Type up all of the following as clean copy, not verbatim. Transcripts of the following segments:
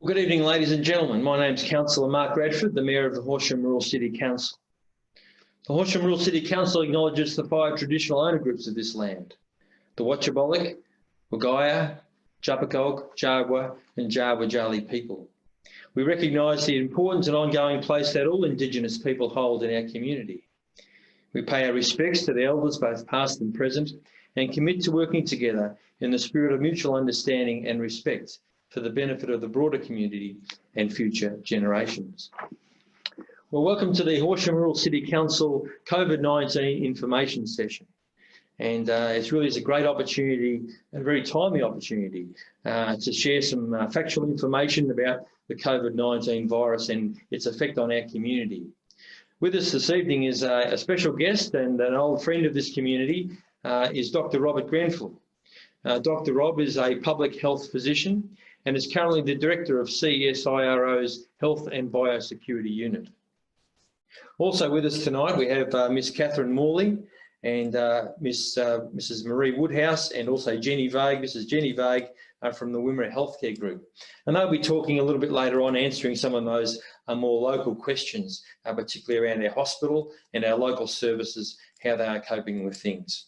Good evening, ladies and gentlemen. My name is Councillor Mark Radford, the Mayor of the Horsham Rural City Council. The Horsham Rural City Council acknowledges the 5 traditional owner groups of this land: the Watchabolik, Wagaya, Japakog, Jagwa and Jawajali people. We recognise the important and ongoing place that all Indigenous people hold in our community. We pay our respects to the elders, both past and present, and commit to working together in the spirit of mutual understanding and respect for the benefit of the broader community and future generations. Well, welcome to the Horsham Rural City Council COVID-19 information session. And it really is a great opportunity, a very timely opportunity, to share some factual information about the COVID-19 virus and its effect on our community. With us this evening is a special guest and an old friend of this community, is Dr Rob Grenfell. Dr Rob is a public health physician and is currently the Director of CSIRO's Health and Biosecurity Unit. Also with us tonight we have Miss Catherine Morley and Mrs Marie Woodhouse, and also Jenny Vague, Mrs Jenny Vague from the Wimmera Healthcare Group. And they'll be talking a little bit later on, answering some of those more local questions, particularly around our hospital and our local services, how they are coping with things.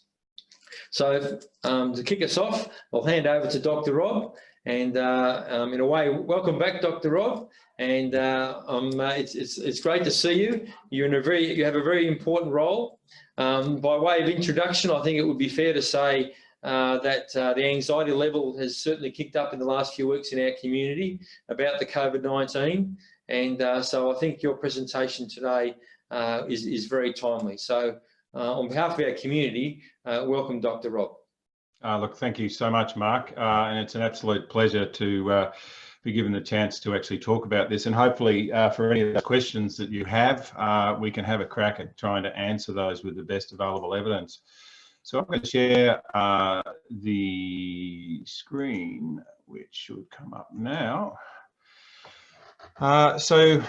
So to kick us off, I'll hand over to Dr Rob. And in a way, welcome back, Dr Rob. And it's great to see you. You have a very important role. By way of introduction, I think it would be fair to say that the anxiety level has certainly kicked up in the last few weeks in our community about the COVID-19. And so I think your presentation today is very timely. So on behalf of our community, welcome, Dr Rob. Look, thank you so much, Mark, and it's an absolute pleasure to be given the chance to actually talk about this, and hopefully for any of the questions that you have, we can have a crack at trying to answer those with the best available evidence. So I'm going to share the screen, which should come up now. So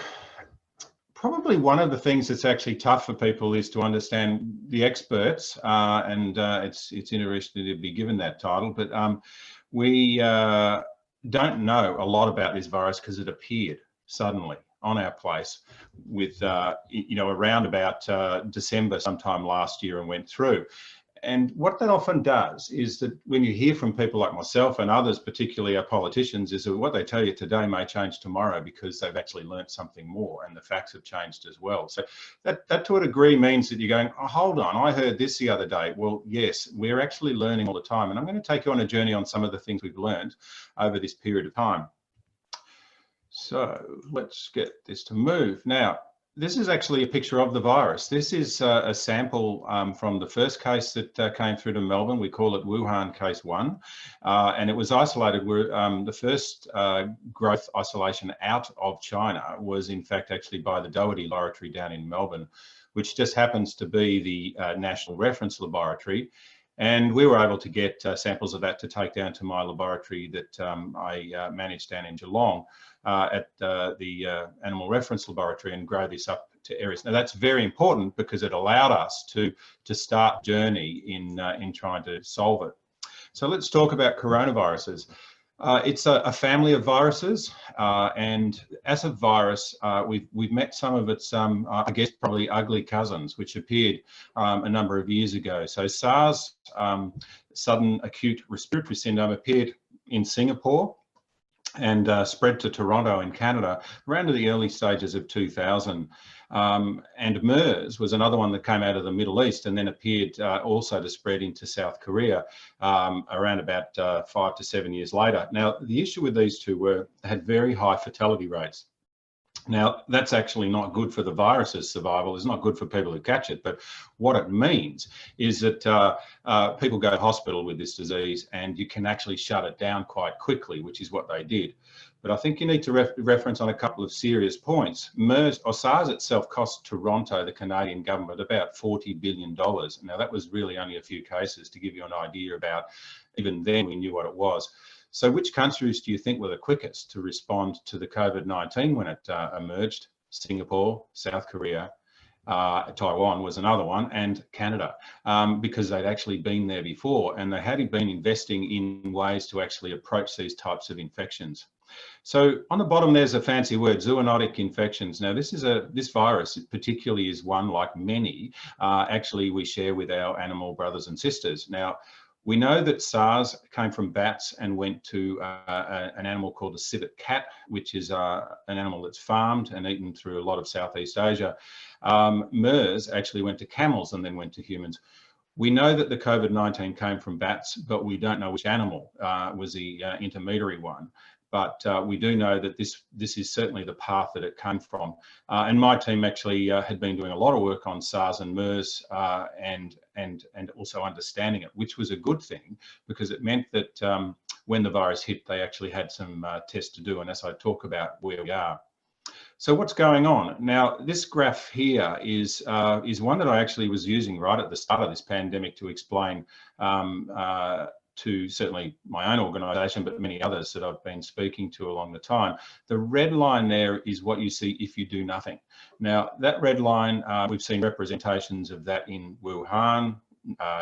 probably one of the things that's actually tough for people is to understand the experts, and it's interesting to be given that title, but we don't know a lot about this virus because it appeared suddenly on our place with, around about December sometime last year and went through. And what that often does is that when you hear from people like myself and others, particularly our politicians, is that what they tell you today may change tomorrow because they've actually learnt something more and the facts have changed as well. So that to a degree means that you're going, oh, hold on, I heard this the other day. Well, yes, we're actually learning all the time. And I'm going to take you on a journey on some of the things we've learned over this period of time. So let's get this to move. Now, this is actually a picture of the virus. This is a sample from the first case that came through to Melbourne. We call it Wuhan case 1, and it was isolated. The first growth isolation out of China was in fact actually by the Doherty laboratory down in Melbourne, which just happens to be the national reference laboratory. And we were able to get samples of that to take down to my laboratory that I manage down in Geelong at the Animal Reference Laboratory and grow this up to areas. Now that's very important because it allowed us to start journey in trying to solve it. So let's talk about coronaviruses. It's a family of viruses, and as a virus, we've met some of its, I guess, probably ugly cousins, which appeared a number of years ago. So SARS, sudden acute respiratory syndrome, appeared in Singapore and spread to Toronto in Canada around to the early stages of 2000. And MERS was another one that came out of the Middle East and then appeared also to spread into South Korea around about 5 to 7 years later. Now, the issue with these two had very high fatality rates. Now, that's actually not good for the virus's survival. It's not good for people who catch it. But what it means is that people go to hospital with this disease and you can actually shut it down quite quickly, which is what they did. But I think you need to reference on a couple of serious points. MERS, or SARS itself, cost Toronto, the Canadian government, about $40 billion. Now, that was really only a few cases to give you an idea about, even then we knew what it was. So which countries do you think were the quickest to respond to the COVID-19 when it emerged? Singapore, South Korea, Taiwan was another one, and Canada, because they'd actually been there before and they had been investing in ways to actually approach these types of infections. So on the bottom, there's a fancy word, zoonotic infections. Now, this virus particularly is one, like many, actually we share with our animal brothers and sisters. Now, we know that SARS came from bats and went to an animal called a civet cat, which is an animal that's farmed and eaten through a lot of Southeast Asia. MERS actually went to camels and then went to humans. We know that the COVID-19 came from bats, but we don't know which animal was the intermediary one. But we do know that this is certainly the path that it came from. And my team actually had been doing a lot of work on SARS and MERS and also understanding it, which was a good thing because it meant that when the virus hit, they actually had some tests to do. And as I talk about where we are. So what's going on? Now, this graph here is one that I actually was using right at the start of this pandemic to explain to certainly my own organisation, but many others that I've been speaking to along the time. The red line there is what you see if you do nothing. Now, that red line, we've seen representations of that in Wuhan,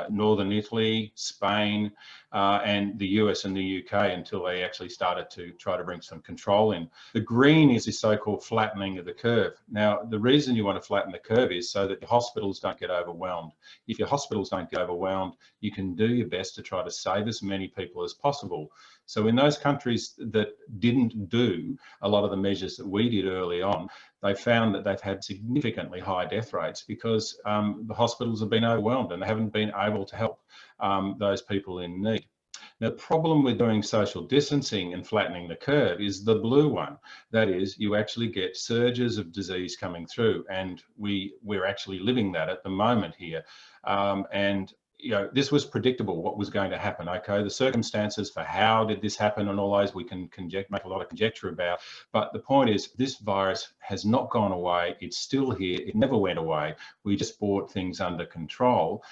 Northern Italy, Spain, and the US and the UK until they actually started to try to bring some control in. The green is this so-called flattening of the curve. Now, the reason you want to flatten the curve is so that the hospitals don't get overwhelmed. If your hospitals don't get overwhelmed, you can do your best to try to save as many people as possible. So in those countries that didn't do a lot of the measures that we did early on, they found that they've had significantly high death rates because the hospitals have been overwhelmed and they haven't been able to help those people in need. Now, the problem with doing social distancing and flattening the curve is the blue one. That is, you actually get surges of disease coming through, and we're actually living that at the moment here. And you know, this was predictable what was going to happen. Okay, the circumstances for how did this happen and all those we can make a lot of conjecture about. But the point is, this virus has not gone away. It's still here. It never went away. We just brought things under control,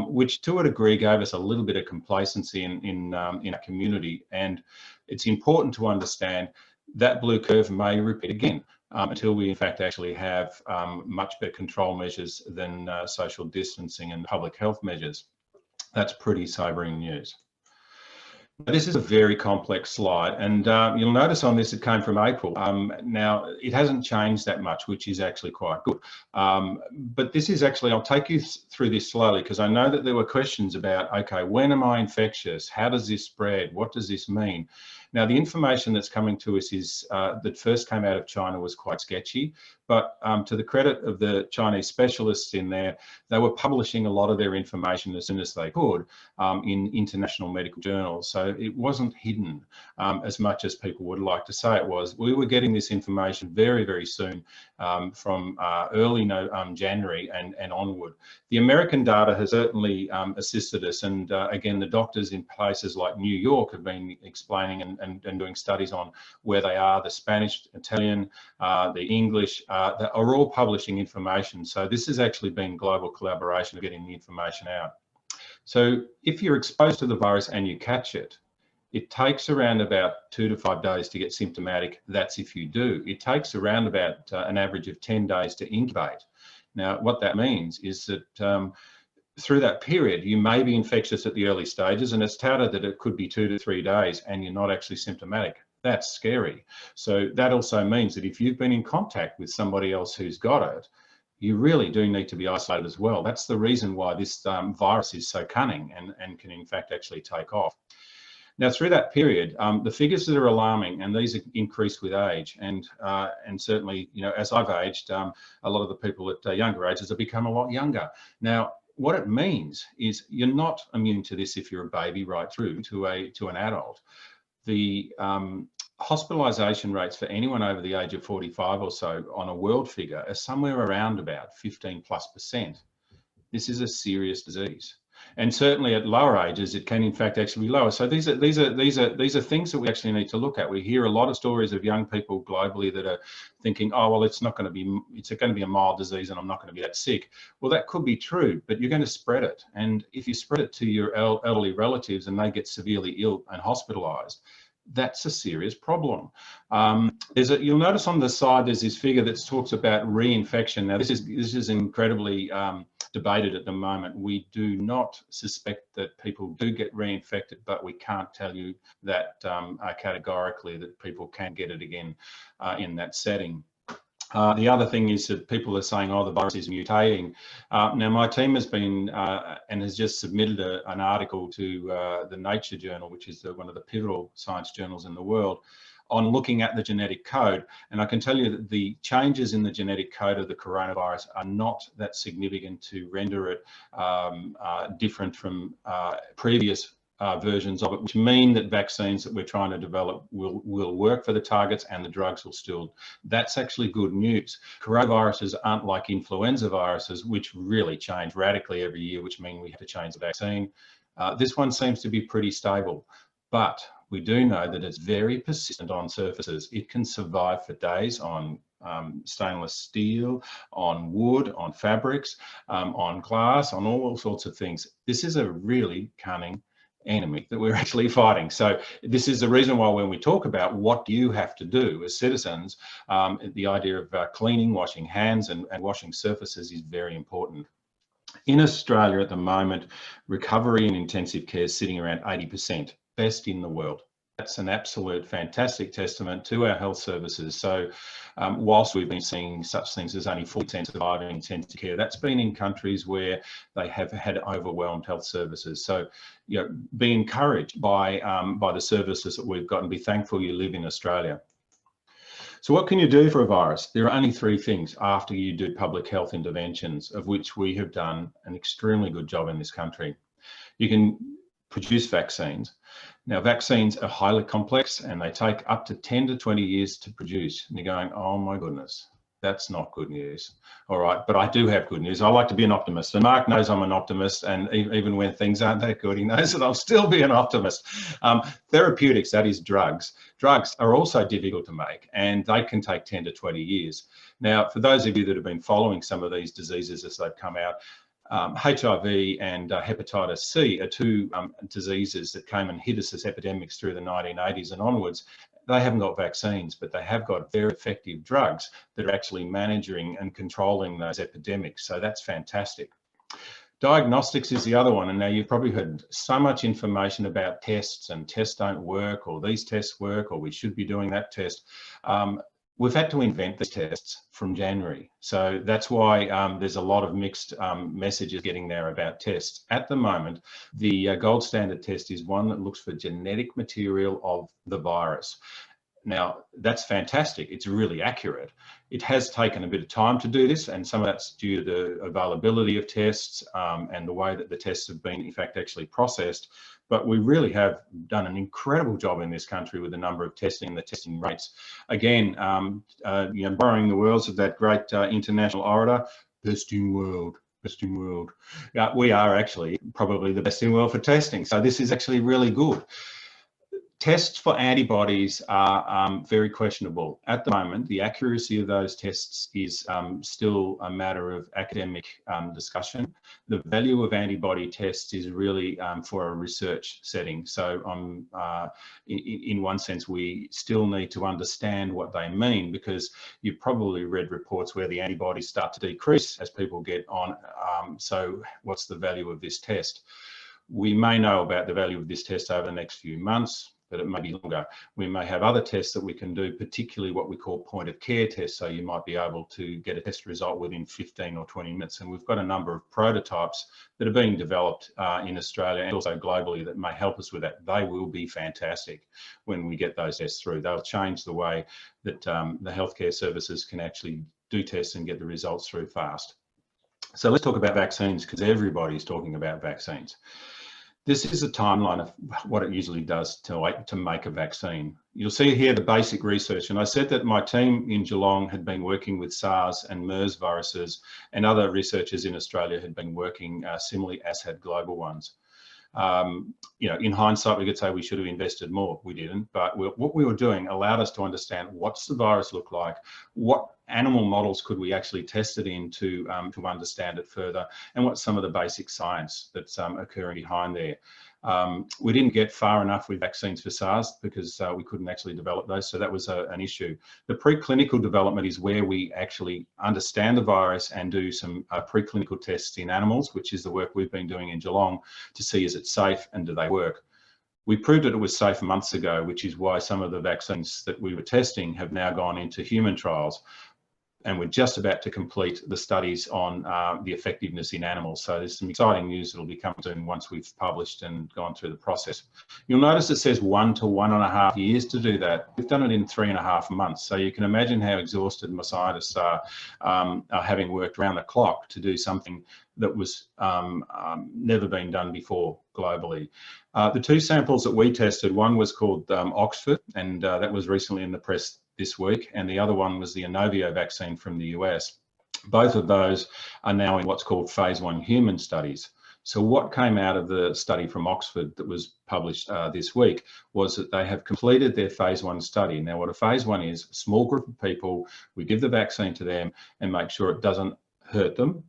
which to a degree gave us a little bit of complacency in our community. And it's important to understand that blue curve may repeat again. Until we in fact actually have much better control measures than social distancing and public health measures. That's pretty sobering news. This is a very complex slide, and you'll notice on this it came from April. Now, it hasn't changed that much, which is actually quite good. But this is actually, I'll take you through this slowly because I know that there were questions about, okay, when am I infectious? How does this spread? What does this mean? Now, the information that's coming to us is that first came out of China was quite sketchy, but to the credit of the Chinese specialists in there, they were publishing a lot of their information as soon as they could in international medical journals. So it wasn't hidden as much as people would like to say it was. We were getting this information very, very soon from early January and onward. The American data has certainly assisted us, and again, the doctors in places like New York have been explaining and doing studies on where they are. The Spanish, Italian, the English, they are all publishing information. So this has actually been global collaboration of getting the information out. So if you're exposed to the virus and you catch it, it takes around about 2 to 5 days to get symptomatic. That's if you do. It takes around about an average of 10 days to incubate. Now, what that means is that through that period, you may be infectious at the early stages, and it's touted that it could be 2 to 3 days and you're not actually symptomatic. That's scary. So that also means that if you've been in contact with somebody else who's got it, you really do need to be isolated as well. That's the reason why this virus is so cunning and can in fact actually take off. Now, through that period, the figures that are alarming, and these increase with age, and certainly, you know, as I've aged, a lot of the people at younger ages have become a lot younger. Now, what it means is you're not immune to this if you're a baby right through to an adult. The hospitalisation rates for anyone over the age of 45 or so on a world figure are somewhere around about 15+%. This is a serious disease. And certainly at lower ages, it can in fact actually be lower. So these are things that we actually need to look at. We hear a lot of stories of young people globally that are thinking, oh, well, it's going to be a mild disease and I'm not going to be that sick. Well, that could be true, but you're going to spread it. And if you spread it to your elderly relatives and they get severely ill and hospitalised, that's a serious problem. You'll notice on the side there's this figure that talks about reinfection. Now this is incredibly debated at the moment. We do not suspect that people do get reinfected, but we can't tell you that categorically that people can get it again in that setting. The other thing is that people are saying, oh, the virus is mutating. Now, my team has been and has just submitted an article to the Nature journal, which is one of the pivotal science journals in the world, on looking at the genetic code. And I can tell you that the changes in the genetic code of the coronavirus are not that significant to render it different from previous versions of it, which mean that vaccines that we're trying to develop will work for the targets and the drugs will still. That's actually good news. Coronaviruses aren't like influenza viruses, which really change radically every year, which means we have to change the vaccine. This one seems to be pretty stable, but we do know that it's very persistent on surfaces. It can survive for days on stainless steel, on wood, on fabrics, on glass, on all sorts of things. This is a really cunning enemy that we're actually fighting. So this is the reason why when we talk about what do you have to do as citizens, the idea of cleaning, washing hands and washing surfaces is very important. In Australia at the moment, recovery in intensive care is sitting around 80%, best in the world. That's an absolute fantastic testament to our health services. So whilst we've been seeing such things as only 40% surviving in intensive care, that's been in countries where they have had overwhelmed health services. So, you know, be encouraged by the services that we've got and be thankful you live in Australia. So what can you do for a virus? There are only three things after you do public health interventions, of which we have done an extremely good job in this country. You can produce vaccines. Now, vaccines are highly complex and they take up to 10 to 20 years to produce. And you're going, oh my goodness, that's not good news. All right, but I do have good news. I like to be an optimist. And Mark knows I'm an optimist, and even when things aren't that good, he knows that I'll still be an optimist. Therapeutics, that is drugs. Drugs are also difficult to make and they can take 10 to 20 years. Now, for those of you that have been following some of these diseases as they've come out, HIV and hepatitis C are two diseases that came and hit us as epidemics through the 1980s and onwards. They haven't got vaccines, but they have got very effective drugs that are actually managing and controlling those epidemics. So that's fantastic. Diagnostics is the other one. And now you've probably heard so much information about tests and tests don't work, or these tests work, or we should be doing that test. We've had to invent these tests from January. So that's why there's a lot of mixed messages getting there about tests. At the moment, the gold standard test is one that looks for genetic material of the virus. Now, that's fantastic. It's really accurate. It has taken a bit of time to do this, and some of that's due to the availability of tests and the way that the tests have been, in fact, actually processed. But we really have done an incredible job in this country with the number of testing and the testing rates. Again, you know, borrowing the words of that great international orator, best in world. Best in world. We are actually probably the best in the world for testing. So this is actually really good. Tests for antibodies are very questionable. At the moment, the accuracy of those tests is still a matter of academic discussion. The value of antibody tests is really for a research setting. So in one sense, we still need to understand what they mean, because you've probably read reports where the antibodies start to decrease as people get on. So what's the value of this test? We may know about the value of this test over the next few months, but it may be longer. We may have other tests that we can do, particularly what we call point of care tests. So you might be able to get a test result within 15 or 20 minutes. And we've got a number of prototypes that are being developed in Australia and also globally that may help us with that. They will be fantastic when we get those tests through. They'll change the way that the healthcare services can actually do tests and get the results through fast. So let's talk about vaccines, because everybody's talking about vaccines. This is a timeline of what it usually does to make a vaccine. You'll see here the basic research. And I said that my team in Geelong had been working with SARS and MERS viruses, and other researchers in Australia had been working similarly, as had global ones. You know, in hindsight, we could say we should have invested more. We didn't, but what we were doing allowed us to understand what's the virus look like, what animal models could we actually test it in to understand it further, and what's some of the basic science that's occurring behind there. We didn't get far enough with vaccines for SARS because we couldn't actually develop those, so that was an issue. The preclinical development is where we actually understand the virus and do some preclinical tests in animals, which is the work we've been doing in Geelong to see is it safe and do they work. We proved that it was safe months ago, which is why some of the vaccines that we were testing have now gone into human trials. And we're just about to complete the studies on the effectiveness in animals. So there's some exciting news that'll be coming soon once we've published and gone through the process. You'll notice it says 1 to 1.5 years to do that. We've done it in 3.5 months. So you can imagine how exhausted my scientists are having worked around the clock to do something that was never been done before globally. The 2 samples that we tested, one was called Oxford, and that was recently in the press this week, and the other one was the Inovio vaccine from the US. Both of those are now in what's called phase 1 human studies. So what came out of the study from Oxford that was published this week was that they have completed their phase 1 study. Now what a phase 1 is, a small group of people, we give the vaccine to them and make sure it doesn't hurt them.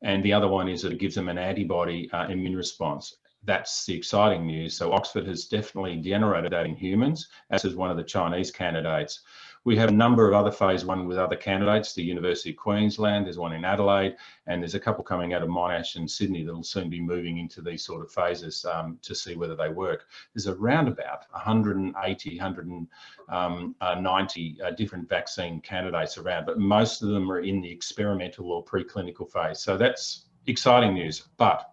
And the other one is that it gives them an antibody immune response. That's the exciting news. So Oxford has definitely generated that in humans, as is one of the Chinese candidates. We have a number of other phase 1 with other candidates, the University of Queensland, there's one in Adelaide, and there's a couple coming out of Monash and Sydney that'll soon be moving into these sort of phases to see whether they work. There's around about 180, 190 different vaccine candidates around, but most of them are in the experimental or preclinical phase. So that's exciting news, but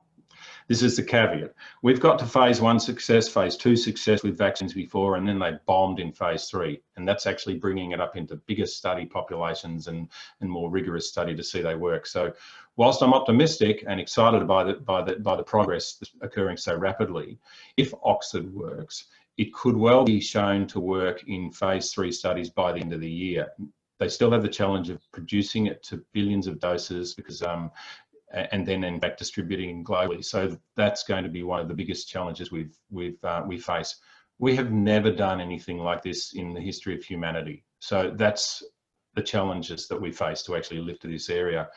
this is the caveat. We've got to phase 1 success, phase 2 success with vaccines before, and then they bombed in phase 3. And that's actually bringing it up into bigger study populations and more rigorous study to see they work. So whilst I'm optimistic and excited by the progress that's occurring so rapidly, if Oxford works, it could well be shown to work in phase 3 studies by the end of the year. They still have the challenge of producing it to billions of doses because and then in fact distributing globally. So that's going to be one of the biggest challenges we face. We have never done anything like this in the history of humanity. So that's the challenges that we face to actually lift to this area.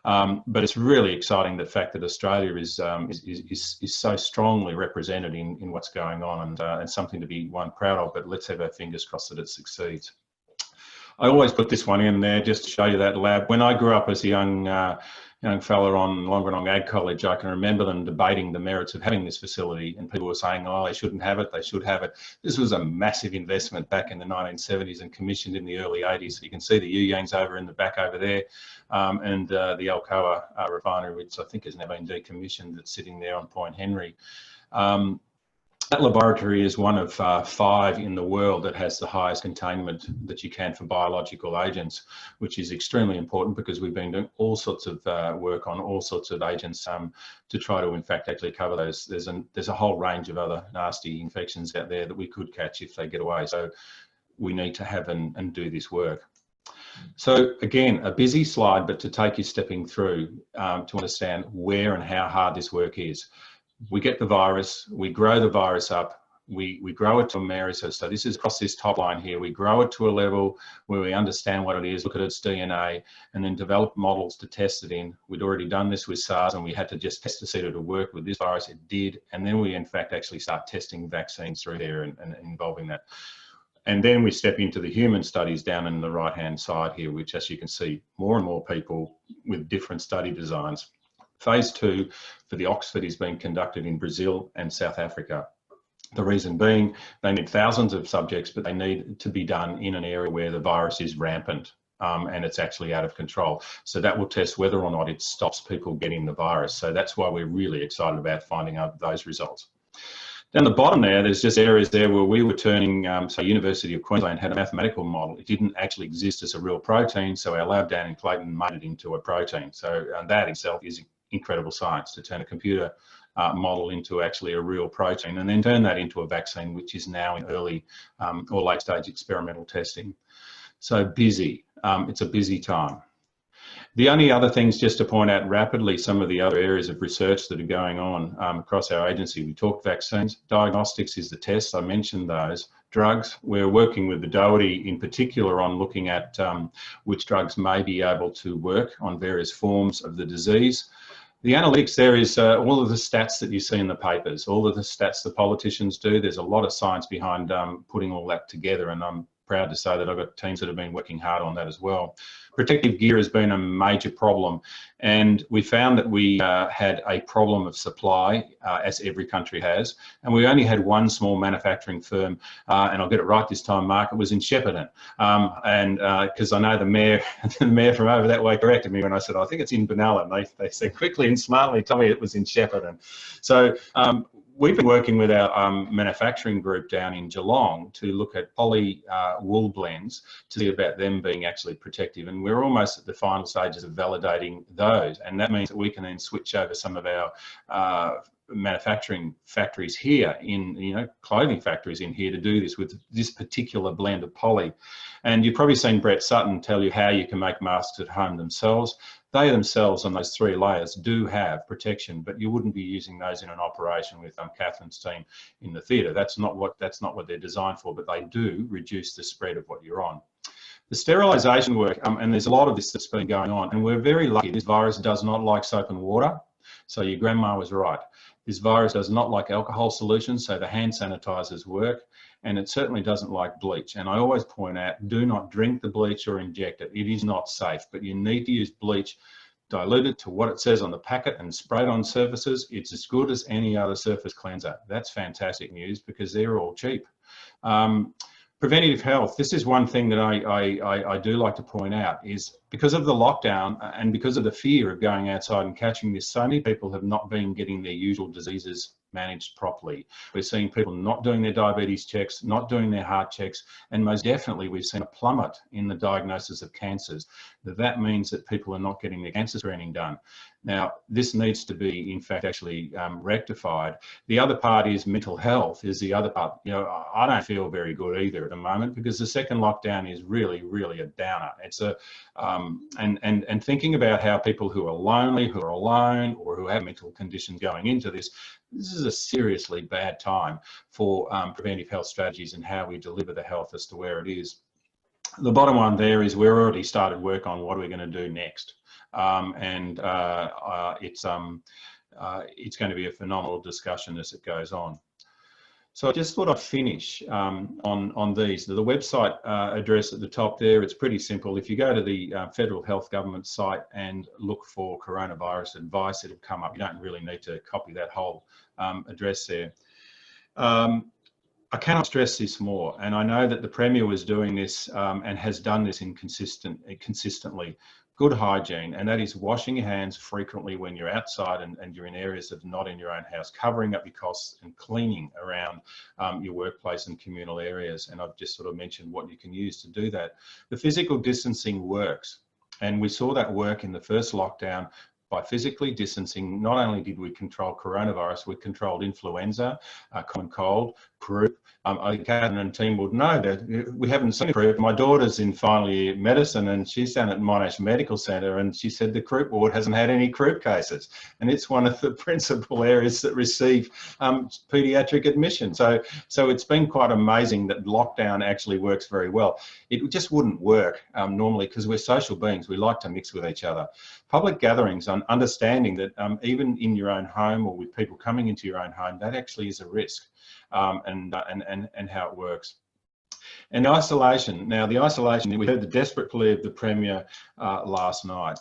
But it's really exciting the fact that Australia is so strongly represented in what's going on, and something to be proud of. But let's have our fingers crossed that it succeeds. I always put this one in there just to show you that lab. When I grew up as a young fella on Longerenong Ag College, I can remember them debating the merits of having this facility, and people were saying, oh, they shouldn't have it, they should have it. This was a massive investment back in the 1970s and commissioned in the early 80s. So you can see the Yuyangs over in the back over there, and the Alcoa refinery, which I think has now been decommissioned, that's sitting there on Point Henry. That laboratory is one of 5 in the world that has the highest containment that you can for biological agents, which is extremely important because we've been doing all sorts of work on all sorts of agents to try to, in fact, actually cover those. There's a whole range of other nasty infections out there that we could catch if they get away. So we need to have and do this work. So again, a busy slide, but to take you stepping through to understand where and how hard this work is. We get the virus, we grow the virus up, we grow it to a merisode. So this is across this top line here. We grow it to a level where we understand what it is, look at its DNA, and then develop models to test it in. We'd already done this with SARS, and we had to just test to see that it would work with this virus. It did. And then we, in fact, actually start testing vaccines through there and involving that. And then we step into the human studies down in the right-hand side here, which, as you can see, more and more people with different study designs. Phase 2 for the Oxford is being conducted in Brazil and South Africa. The reason being, they need thousands of subjects, but they need to be done in an area where the virus is rampant and it's actually out of control. So that will test whether or not it stops people getting the virus. So that's why we're really excited about finding out those results. Down the bottom there's just areas there where we were turning, so University of Queensland had a mathematical model. It didn't actually exist as a real protein, so our lab down in Clayton made it into a protein. So that itself is incredible science, to turn a computer model into actually a real protein and then turn that into a vaccine, which is now in early or late stage experimental testing. So busy, it's a busy time. The only other things, just to point out rapidly, some of the other areas of research that are going on across our agency. We talked vaccines, diagnostics is the test, I mentioned those. Drugs, we're working with the Doherty in particular on looking at which drugs may be able to work on various forms of the disease. The analytics there is all of the stats that you see in the papers, all of the stats the politicians do. There's a lot of science behind putting all that together, and I'm proud to say that I've got teams that have been working hard on that as well. Protective gear has been a major problem, and we found that we had a problem of supply, as every country has, and we only had one small manufacturing firm, and I'll get it right this time, Mark, it was in Shepparton, and because I know the mayor from over that way corrected me when I said, I think it's in Benalla, and they said quickly and smartly told me it was in Shepparton. So we've been working with our manufacturing group down in Geelong to look at poly wool blends to see about them being actually protective, and we're almost at the final stages of validating those, and that means that we can then switch over some of our manufacturing factories here in, clothing factories in here to do this with this particular blend of poly. And you've probably seen Brett Sutton tell you how you can make masks at home themselves. They themselves on those 3 layers do have protection, but you wouldn't be using those in an operation with Catherine's team in the theatre. That's not what they're designed for, but they do reduce the spread of what you're on. The sterilisation work, and there's a lot of this that's been going on, and we're very lucky. This virus does not like soap and water, so your grandma was right. This virus does not like alcohol solutions, so the hand sanitizers work, and it certainly doesn't like bleach. And I always point out, do not drink the bleach or inject it. It is not safe, but you need to use bleach, dilute it to what it says on the packet and spray it on surfaces. It's as good as any other surface cleanser. That's fantastic news because they're all cheap. Preventative health, this is one thing that I do like to point out, is because of the lockdown and because of the fear of going outside and catching this, so many people have not been getting their usual diseases managed properly. We're seeing people not doing their diabetes checks, not doing their heart checks, and most definitely we've seen a plummet in the diagnosis of cancers. That means that people are not getting their cancer screening done. Now, this needs to be, in fact, actually rectified. The other part is mental health is the other part. I don't feel very good either at the moment because the second lockdown is really, really a downer. It's and thinking about how people who are lonely, who are alone, or who have mental conditions going into this is a seriously bad time for preventive health strategies and how we deliver the health as to where it is. The bottom one there is we're already started work on what are we going to do next. It's going to be a phenomenal discussion as it goes on. So I just thought I'd finish on these. The website address at the top there, it's pretty simple. If you go to the Federal Health Government site and look for coronavirus advice, it'll come up. You don't really need to copy that whole address there. I cannot stress this more, and I know that the Premier was doing this and has done this consistently. Good hygiene, and that is washing your hands frequently when you're outside and you're in areas that are not in your own house, covering up your coughs and cleaning around your workplace and communal areas. And I've just sort of mentioned what you can use to do that. The physical distancing works, and we saw that work in the first lockdown. By physically distancing, not only did we control coronavirus, we controlled influenza, common cold, croup. I think Catherine and team would know that we haven't seen croup. My daughter's in final year medicine and she's down at Monash Medical Centre, and she said the croup ward hasn't had any croup cases. And it's one of the principal areas that receive paediatric admission. So it's been quite amazing that lockdown actually works very well. It just wouldn't work normally because we're social beings. We like to mix with each other. Public gatherings, understanding that even in your own home or with people coming into your own home, that actually is a risk, and how it works. And the isolation. Now, the isolation, we heard the desperate plea of the Premier last night.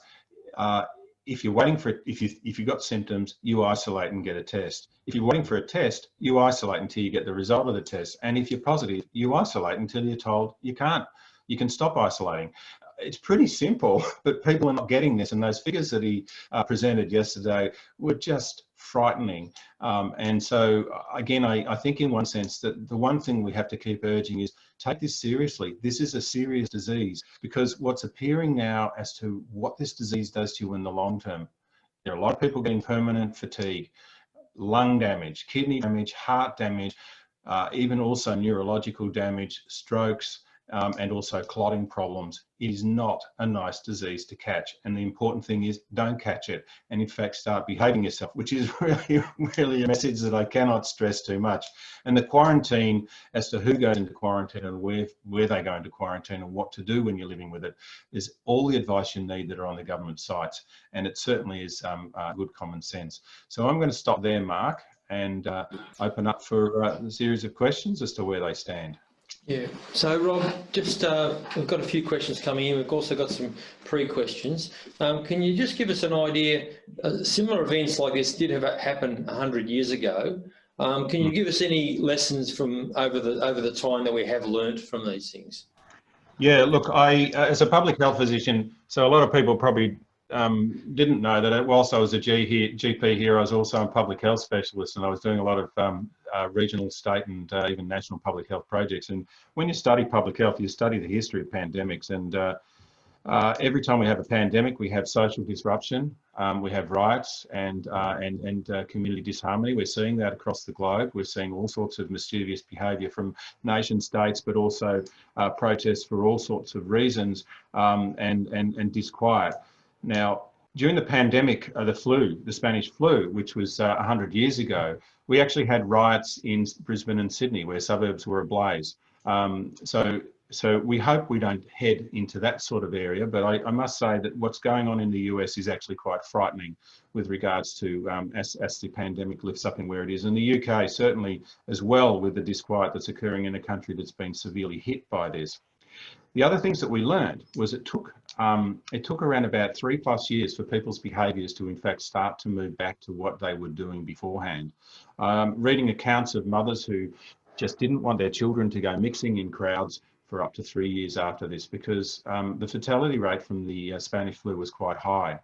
If you're waiting for, if you've got symptoms, you isolate and get a test. If you're waiting for a test, you isolate until you get the result of the test. And if you're positive, you isolate until you're told you can't. You can stop isolating. It's pretty simple, but people are not getting this. And those figures that he presented yesterday were just frightening. And so, again, I think in one sense that the one thing we have to keep urging is take this seriously. This is a serious disease, because what's appearing now as to what this disease does to you in the long term, there are a lot of people getting permanent fatigue, lung damage, kidney damage, heart damage, even also neurological damage, strokes, and also clotting problems. It is not a nice disease to catch. And the important thing is don't catch it. And in fact, start behaving yourself, which is really a message that I cannot stress too much. And the quarantine, as to who goes into quarantine and where they go into quarantine and what to do when you're living with it, is all the advice you need that are on the government sites. And it certainly is good common sense. So I'm going to stop there, Mark, and open up for a series of questions as to where they stand. Yeah. So, Rob, just we've got a few questions coming in. We've also got some pre-questions. Can you just give us an idea? Similar events like this did happen 100 years ago. Can you give us any lessons from over the time that we have learnt from these things? Yeah, look, I as a public health physician, so a lot of people probably didn't know that whilst I was a GP here, I was also a public health specialist, and I was doing a lot of regional, state and even national public health projects. And when you study public health, you study the history of pandemics. And every time we have a pandemic, we have social disruption, we have riots and community disharmony. We're seeing that across the globe. We're seeing all sorts of mischievous behaviour from nation states, but also protests for all sorts of reasons and disquiet. Now, during the pandemic, the Spanish flu, which was 100 years ago, we actually had riots in Brisbane and Sydney where suburbs were ablaze. So we hope we don't head into that sort of area, but I must say that what's going on in the US is actually quite frightening with regards to as the pandemic lifts up in where it is. And the UK certainly as well, with the disquiet that's occurring in a country that's been severely hit by this. The other things that we learned was it took around about 3+ years for people's behaviours to in fact start to move back to what they were doing beforehand. Reading accounts of mothers who just didn't want their children to go mixing in crowds for up to 3 years after this, because the fatality rate from the Spanish flu was quite high.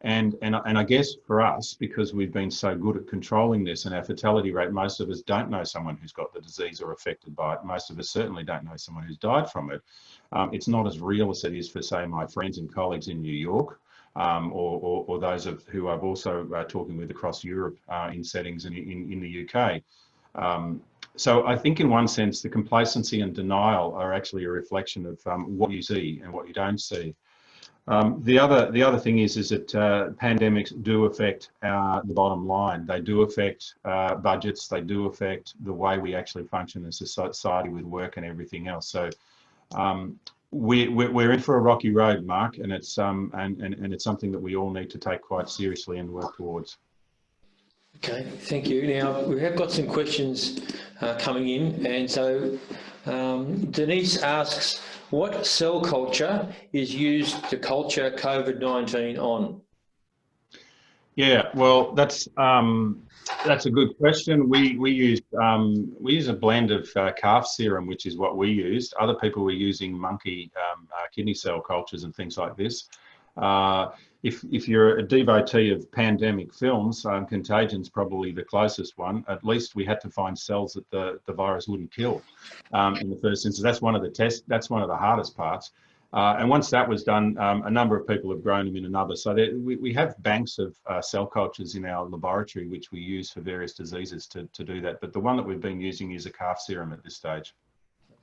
And I guess for us, because we've been so good at controlling this and our fatality rate, most of us don't know someone who's got the disease or affected by it. Most of us certainly don't know someone who's died from it. It's not as real as it is for, say, my friends and colleagues in New York, or those who I've also talking with across Europe in settings in the UK. So I think in one sense, the complacency and denial are actually a reflection of what you see and what you don't see. The other thing is that pandemics do affect the bottom line. They do affect budgets. They do affect the way we actually function as a society with work and everything else. So we're in for a rocky road, Mark, and it's and it's something that we all need to take quite seriously and work towards. Okay, thank you. Now, we have got some questions coming in, and so Denise asks, what cell culture is used to culture COVID-19 on? Yeah, well, that's a good question. We use a blend of calf serum, which is what we used. Other people were using monkey kidney cell cultures and things like this. If you're a devotee of pandemic films, Contagion's probably the closest one. At least we had to find cells that the virus wouldn't kill in the first instance. That's one of the tests. That's one of the hardest parts. And once that was done, a number of people have grown them in another. So we have banks of cell cultures in our laboratory, which we use for various diseases to do that. But the one that we've been using is a calf serum at this stage.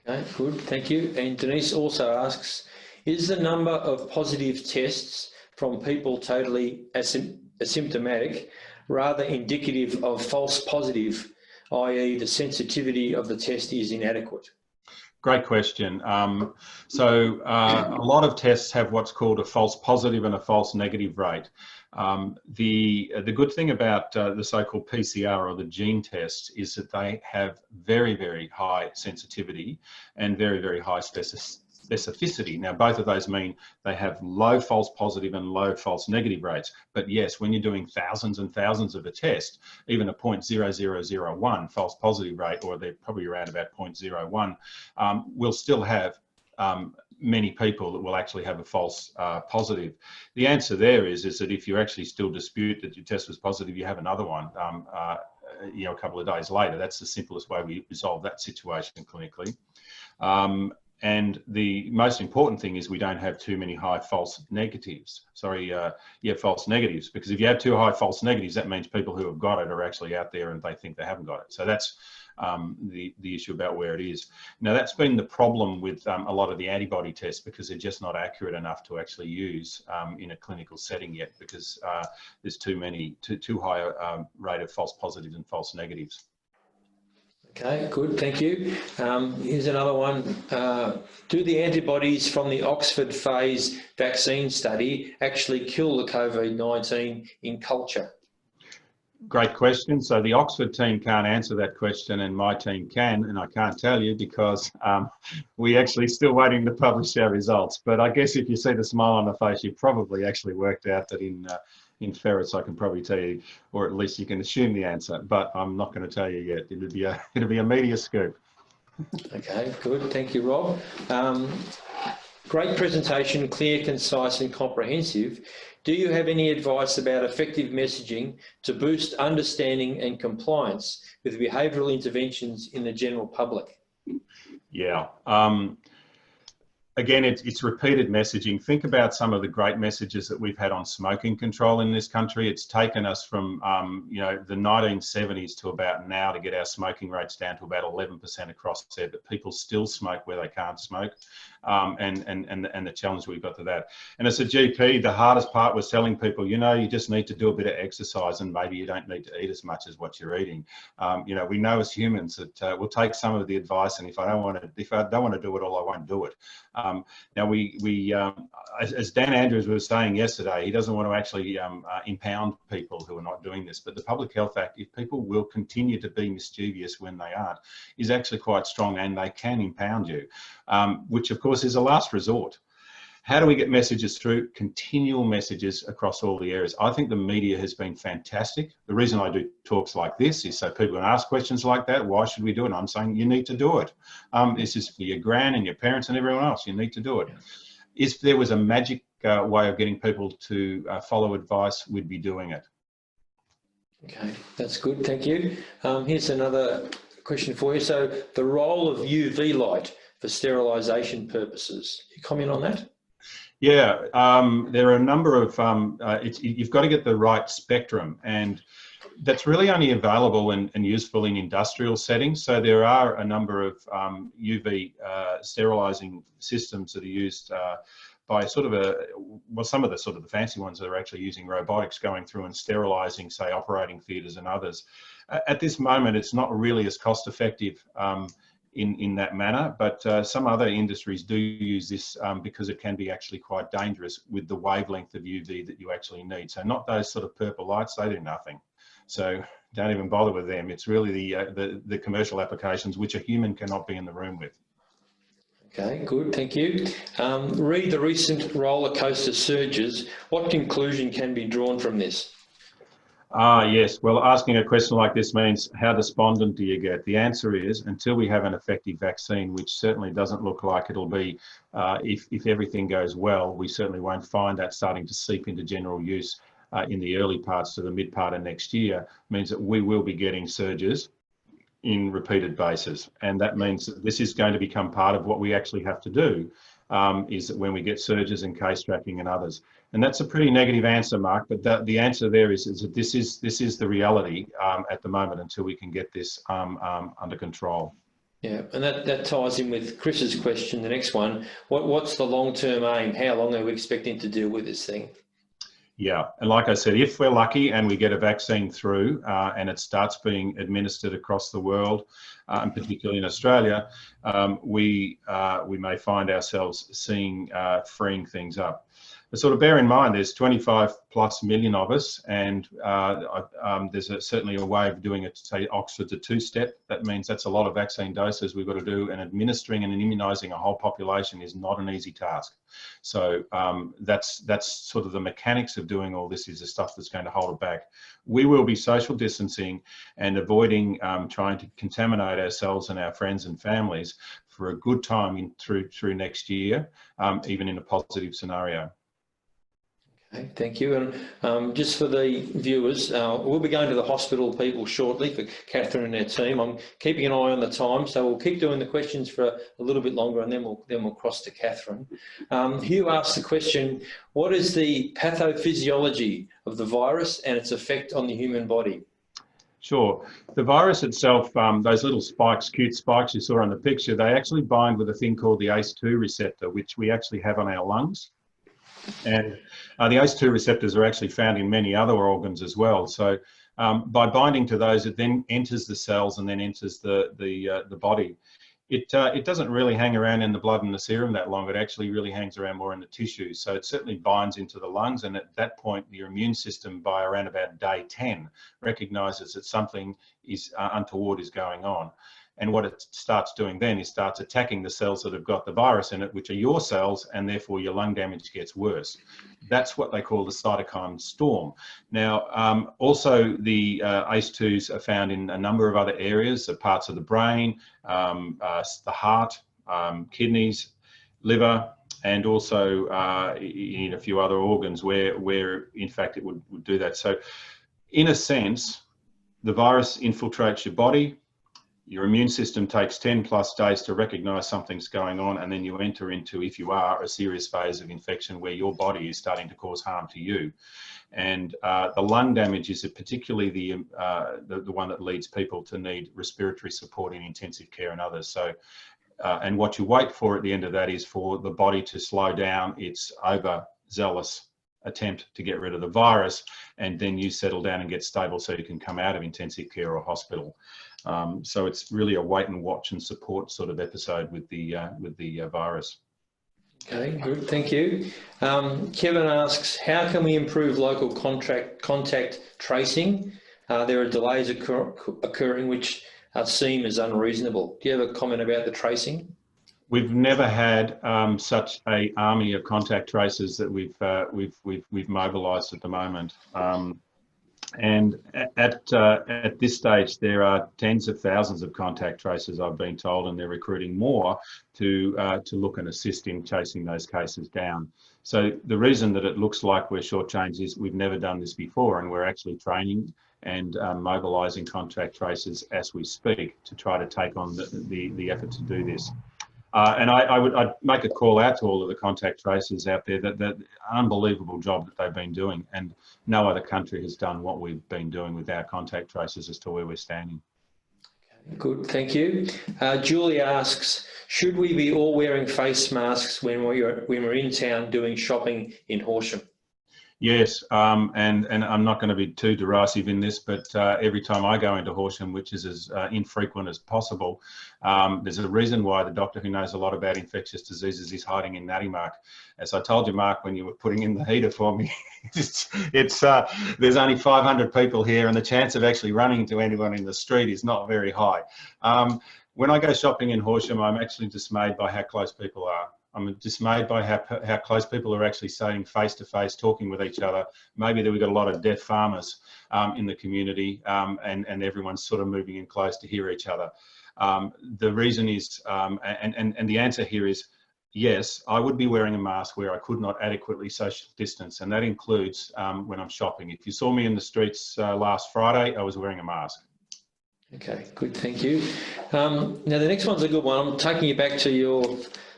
Okay, good. Thank you. And Denise also asks, is the number of positive tests from people totally asymptomatic rather indicative of false positive, i.e. the sensitivity of the test is inadequate? Great question. So a lot of tests have what's called a false positive and a false negative rate. The good thing about the so-called PCR or the gene tests is that they have very, very high sensitivity and very, very high specificity. Now, both of those mean they have low false positive and low false negative rates. But yes, when you're doing thousands and thousands of a test, even a 0.0001 false positive rate, or they're probably around about 0.01, will still have many people that will actually have a false positive. The answer there is that if you actually still dispute that your test was positive, you have another one. A couple of days later. That's the simplest way we resolve that situation clinically. And the most important thing is we don't have too many high false negatives. False negatives. Because if you have too high false negatives, that means people who have got it are actually out there and they think they haven't got it. So that's the issue about where it is. Now, that's been the problem with a lot of the antibody tests, because they're just not accurate enough to actually use in a clinical setting yet, because there's too high a rate of false positives and false negatives. Okay, good, thank you. Here's another one. Do the antibodies from the Oxford phase vaccine study actually kill the COVID-19 in culture? Great question. So the Oxford team can't answer that question, and my team can, and I can't tell you because we're actually still waiting to publish our results. But I guess if you see the smile on the face, you probably actually worked out that in ferrets, I can probably tell you, or at least you can assume the answer, but I'm not going to tell you yet. It'll be a media scoop. Okay, good. Thank you, Rob. Great presentation, clear, concise and comprehensive. Do you have any advice about effective messaging to boost understanding and compliance with behavioural interventions in the general public? Yeah. Again, it's repeated messaging. Think about some of the great messages that we've had on smoking control in this country. It's taken us from, the 1970s to about now to get our smoking rates down to about 11% across there, but people still smoke where they can't smoke. And the challenge we've got to that. And as a GP, the hardest part was telling people, you just need to do a bit of exercise and maybe you don't need to eat as much as what you're eating. We know as humans that we'll take some of the advice, and if I don't want to do it all, I won't do it. Now as Dan Andrews was saying yesterday, he doesn't want to actually impound people who are not doing this, but the Public Health Act, if people will continue to be mischievous when they aren't, is actually quite strong, and they can impound you, which of course is a last resort. How do we get messages through? Continual messages across all the areas. I think the media has been fantastic. The reason I do talks like this is so people can ask questions like that. Why should we do it? I'm saying you need to do it. This is for your gran and your parents and everyone else. You need to do it. If there was a magic way of getting people to follow advice, we'd be doing it. Okay, that's good. Thank you. Here's another question for you. So the role of UV light for sterilisation purposes. Can you comment on that? Yeah, there are a number of, you've got to get the right spectrum, and that's really only available and useful in industrial settings. So there are a number of UV sterilising systems that are used by some of the fancy ones that are actually using robotics going through and sterilising, say, operating theatres and others. At this moment, it's not really as cost effective in that manner, but some other industries do use this because it can be actually quite dangerous with the wavelength of UV that you actually need. So not those sort of purple lights, they do nothing. So don't even bother with them. It's really the commercial applications which a human cannot be in the room with. Okay, good, thank you. Read the recent roller coaster surges. What conclusion can be drawn from this? Yes, well, asking a question like this means how despondent do you get? The answer is until we have an effective vaccine, which certainly doesn't look like it'll be, if everything goes well, we certainly won't find that starting to seep into general use in the early parts to the mid part of next year, means that we will be getting surges in repeated basis. And that means that this is going to become part of what we actually have to do, is that when we get surges and case tracking and others. And that's a pretty negative answer, Mark, but the answer there is that this is the reality at the moment until we can get this under control. Yeah, and that ties in with Chris's question, the next one. What's the long-term aim? How long are we expecting to deal with this thing? Yeah, and like I said, if we're lucky and we get a vaccine through and it starts being administered across the world, and particularly in Australia, we may find ourselves freeing things up. But sort of bear in mind, there's 25+ million of us, and there's certainly a way of doing it. Say Oxford's a two-step. That means that's a lot of vaccine doses we've got to do, and administering and immunising a whole population is not an easy task. So that's sort of the mechanics of doing all this is the stuff that's going to hold it back. We will be social distancing and avoiding trying to contaminate ourselves and our friends and families for a good time through next year, even in a positive scenario. Okay, thank you. And just for the viewers, we'll be going to the hospital people shortly for Catherine and her team. I'm keeping an eye on the time, so we'll keep doing the questions for a little bit longer, and then we'll cross to Catherine. Hugh asked the question: what is the pathophysiology of the virus and its effect on the human body? Sure. The virus itself, those little spikes, cute spikes you saw on the picture, they actually bind with a thing called the ACE2 receptor, which we actually have on our lungs. And the ACE2 receptors are actually found in many other organs as well. So by binding to those, it then enters the cells and then enters the body. It doesn't really hang around in the blood and the serum that long. It actually really hangs around more in the tissue. So it certainly binds into the lungs. And at that point, your immune system, by around about day 10, recognises that something is untoward is going on. And what it starts doing then is starts attacking the cells that have got the virus in it, which are your cells, and therefore your lung damage gets worse. That's what they call the cytokine storm. Now, also the ACE2s are found in a number of other areas, parts of the brain, the heart, kidneys, liver, and also in a few other organs where in fact it would do that. So in a sense, the virus infiltrates your body. Your immune system takes 10 plus days to recognize something's going on, and then you enter into, if you are, a serious phase of infection where your body is starting to cause harm to you. And the lung damage is particularly the one that leads people to need respiratory support in intensive care and others. So, and what you wait for at the end of that is for the body to slow down its overzealous attempt to get rid of the virus, and then you settle down and get stable so you can come out of intensive care or hospital. So it's really a wait and watch and support sort of episode with the virus. Okay, good, thank you. Kevin asks, how can we improve local contact tracing? There are delays occurring which seem as unreasonable. Do you have a comment about the tracing? We've never had such an army of contact tracers that we've mobilised at the moment. And at this stage, there are tens of thousands of contact tracers, I've been told, and they're recruiting more to look and assist in chasing those cases down. So the reason that it looks like we're shortchanged is we've never done this before, and we're actually training and mobilising contact tracers as we speak to try to take on the effort to do this. And I'd make a call out to all of the contact tracers out there that unbelievable job that they've been doing, and no other country has done what we've been doing with our contact tracers as to where we're standing. Okay, good, thank you. Julie asks, should we be all wearing face masks when we're in town doing shopping in Horsham? Yes, and I'm not going to be too derisive in this, but every time I go into Horsham, which is as infrequent as possible, there's a reason why the doctor who knows a lot about infectious diseases is hiding in Natimuk. As I told you, Mark, when you were putting in the heater for me, there's only 500 people here, and the chance of actually running into anyone in the street is not very high. When I go shopping in Horsham, I'm actually dismayed by how close people are. I'm dismayed by how close people are actually staying face to face, talking with each other. Maybe that we've got a lot of deaf farmers in the community, and everyone's sort of moving in close to hear each other. The reason is, and the answer here is, yes, I would be wearing a mask where I could not adequately social distance, and that includes when I'm shopping. If you saw me in the streets last Friday, I was wearing a mask. Okay, good, thank you. Now the next one's a good one. I'm taking you back to your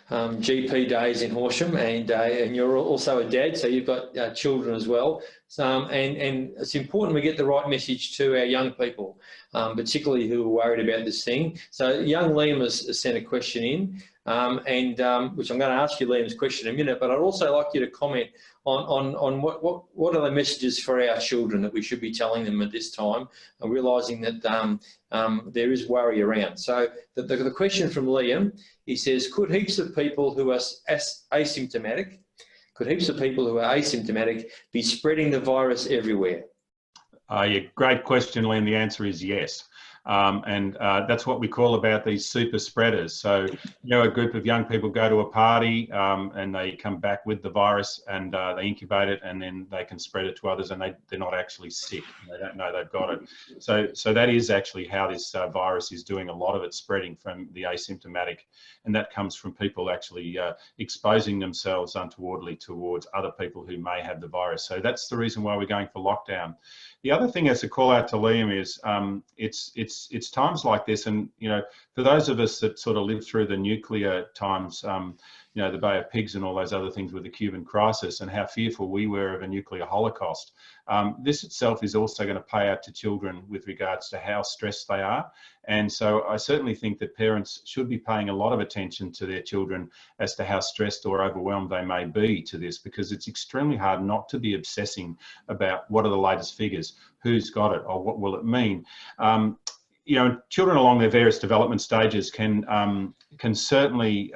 GP days in Horsham, and you're also a dad, so you've got children as well. And it's important we get the right message to our young people, particularly who are worried about this thing. So young Liam has sent a question in, which I'm going to ask you Liam's question in a minute, but I'd also like you to comment on what are the messages for our children that we should be telling them at this time, and realising that there is worry around. So the question from Liam, he says, could heaps of people who are asymptomatic be spreading the virus everywhere? Yeah, great question, Liam. The answer is yes. And that's what we call about these super spreaders. So, a group of young people go to a party and they come back with the virus, and they incubate it, and then they can spread it to others, and they're not actually sick. They don't know they've got it. So that is actually how this virus is doing a lot of its spreading from the asymptomatic, and that comes from people actually exposing themselves untowardly towards other people who may have the virus. So that's the reason why we're going for lockdown. The other thing as a call out to Liam is it's times like this, and for those of us that sort of lived through the nuclear times, you know, the Bay of Pigs and all those other things with the Cuban crisis, and how fearful we were of a nuclear holocaust. This itself is also going to pay out to children with regards to how stressed they are. And so I certainly think that parents should be paying a lot of attention to their children as to how stressed or overwhelmed they may be to this, because it's extremely hard not to be obsessing about what are the latest figures, who's got it, or what will it mean. You know, children along their various development stages can certainly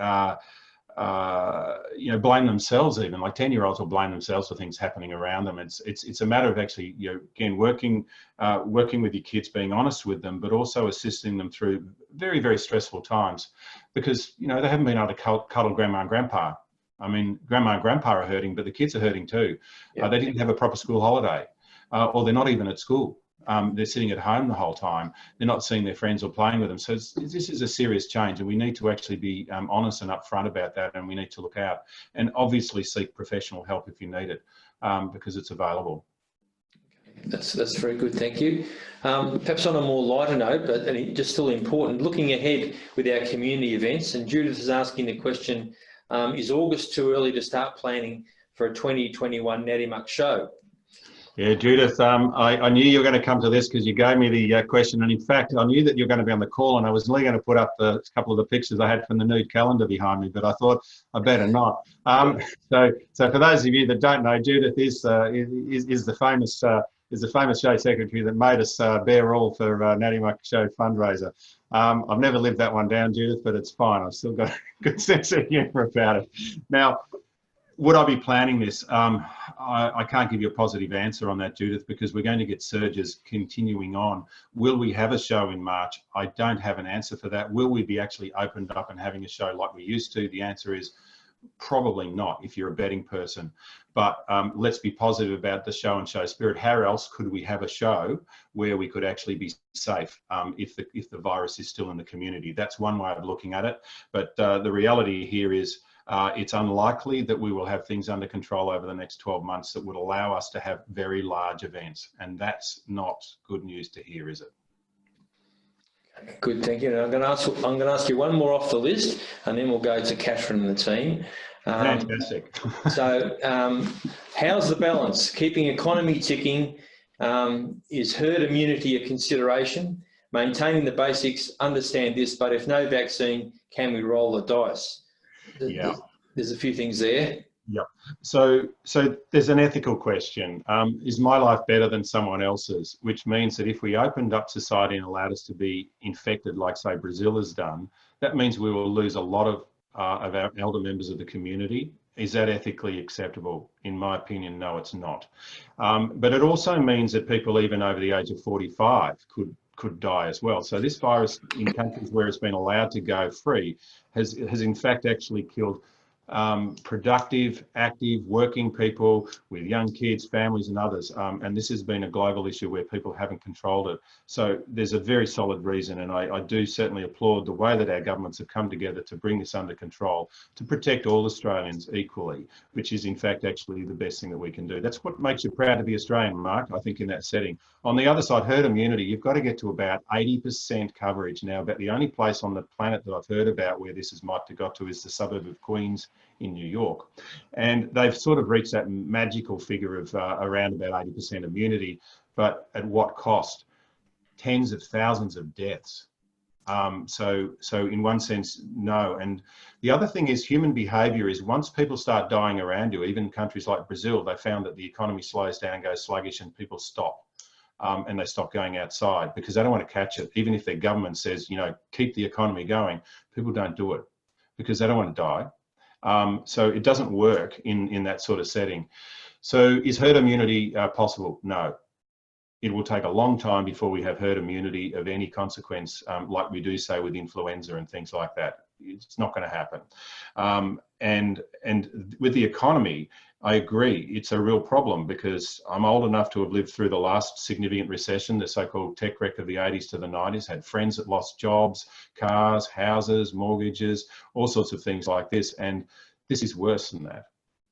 you know, blame themselves. Even like 10-year-olds will blame themselves for things happening around them. It's a matter of actually, you know, again, working with your kids, being honest with them, but also assisting them through very, very stressful times, because, you know, they haven't been able to cuddle grandma and grandpa. I mean, grandma and grandpa are hurting, but the kids are hurting too. Yeah. They didn't have a proper school holiday, or they're not even at school. They're sitting at home the whole time. They're not seeing their friends or playing with them. So this is a serious change, and we need to actually be honest and upfront about that, and we need to look out and obviously seek professional help if you need it, because it's available. That's very good, thank you. Perhaps on a more lighter note, but just still important, looking ahead with our community events, and Judith is asking the question, is August too early to start planning for a 2021 Natimuk show? Yeah, Judith, I knew you were going to come to this because you gave me the question, and in fact, I knew that you were going to be on the call, and I was only going to put up a couple of the pictures I had from the nude calendar behind me, but I thought I better not. So for those of you that don't know, Judith is the famous show secretary that made us bear all for Natimuk show fundraiser. I've never lived that one down, Judith, but it's fine. I've still got a good sense of humour about it. Now, would I be planning this? I can't give you a positive answer on that, Judith, because we're going to get surges continuing on. Will we have a show in March? I don't have an answer for that. Will we be actually opened up and having a show like we used to? The answer is probably not, if you're a betting person. But let's be positive about the show and show spirit. How else could we have a show where we could actually be safe if the virus is still in the community? That's one way of looking at it. But the reality here is, it's unlikely that we will have things under control over the next 12 months that would allow us to have very large events. And that's not good news to hear, is it? Good, thank you. And I'm going to ask you one more off the list, and then we'll go to Catherine and the team. Fantastic. How's the balance? Keeping economy ticking, is herd immunity a consideration? Maintaining the basics, understand this, but if no vaccine, can we roll the dice? Yeah, there's a few things there. Yep. So there's an ethical question. Is my life better than someone else's? Which means that if we opened up society and allowed us to be infected, like say Brazil has done, that means we will lose a lot of our elder members of the community. Is that ethically acceptable? In my opinion, no, it's not. But it also means that people even over the age of 45 could die as well. So this virus in countries where it's been allowed to go free has in fact actually killed productive, active, working people with young kids, families and others. And this has been a global issue where people haven't controlled it. So there's a very solid reason, and I do certainly applaud the way that our governments have come together to bring this under control, to protect all Australians equally, which is in fact actually the best thing that we can do. That's what makes you proud to be Australian, Mark, I think, in that setting. On the other side, herd immunity, you've got to get to about 80% coverage. Now, about the only place on the planet that I've heard about where this has might have got to is the suburb of Queens in New York. And they've sort of reached that magical figure of around about 80% immunity, but at what cost? Tens of thousands of deaths. So in one sense, no. And the other thing is human behavior is once people start dying around you, even countries like Brazil, they found that the economy slows down, goes sluggish, and people stop. And they stop going outside because they don't want to catch it. Even if their government says, you know, keep the economy going, people don't do it because they don't want to die. So it doesn't work in that sort of setting. So is herd immunity possible? No. It will take a long time before we have herd immunity of any consequence, like we do say with influenza and things like that. It's not going to happen. And with the economy, I agree, it's a real problem because I'm old enough to have lived through the last significant recession, the so-called tech wreck of the 80s to the 90s, had friends that lost jobs, cars, houses, mortgages, all sorts of things like this. And this is worse than that.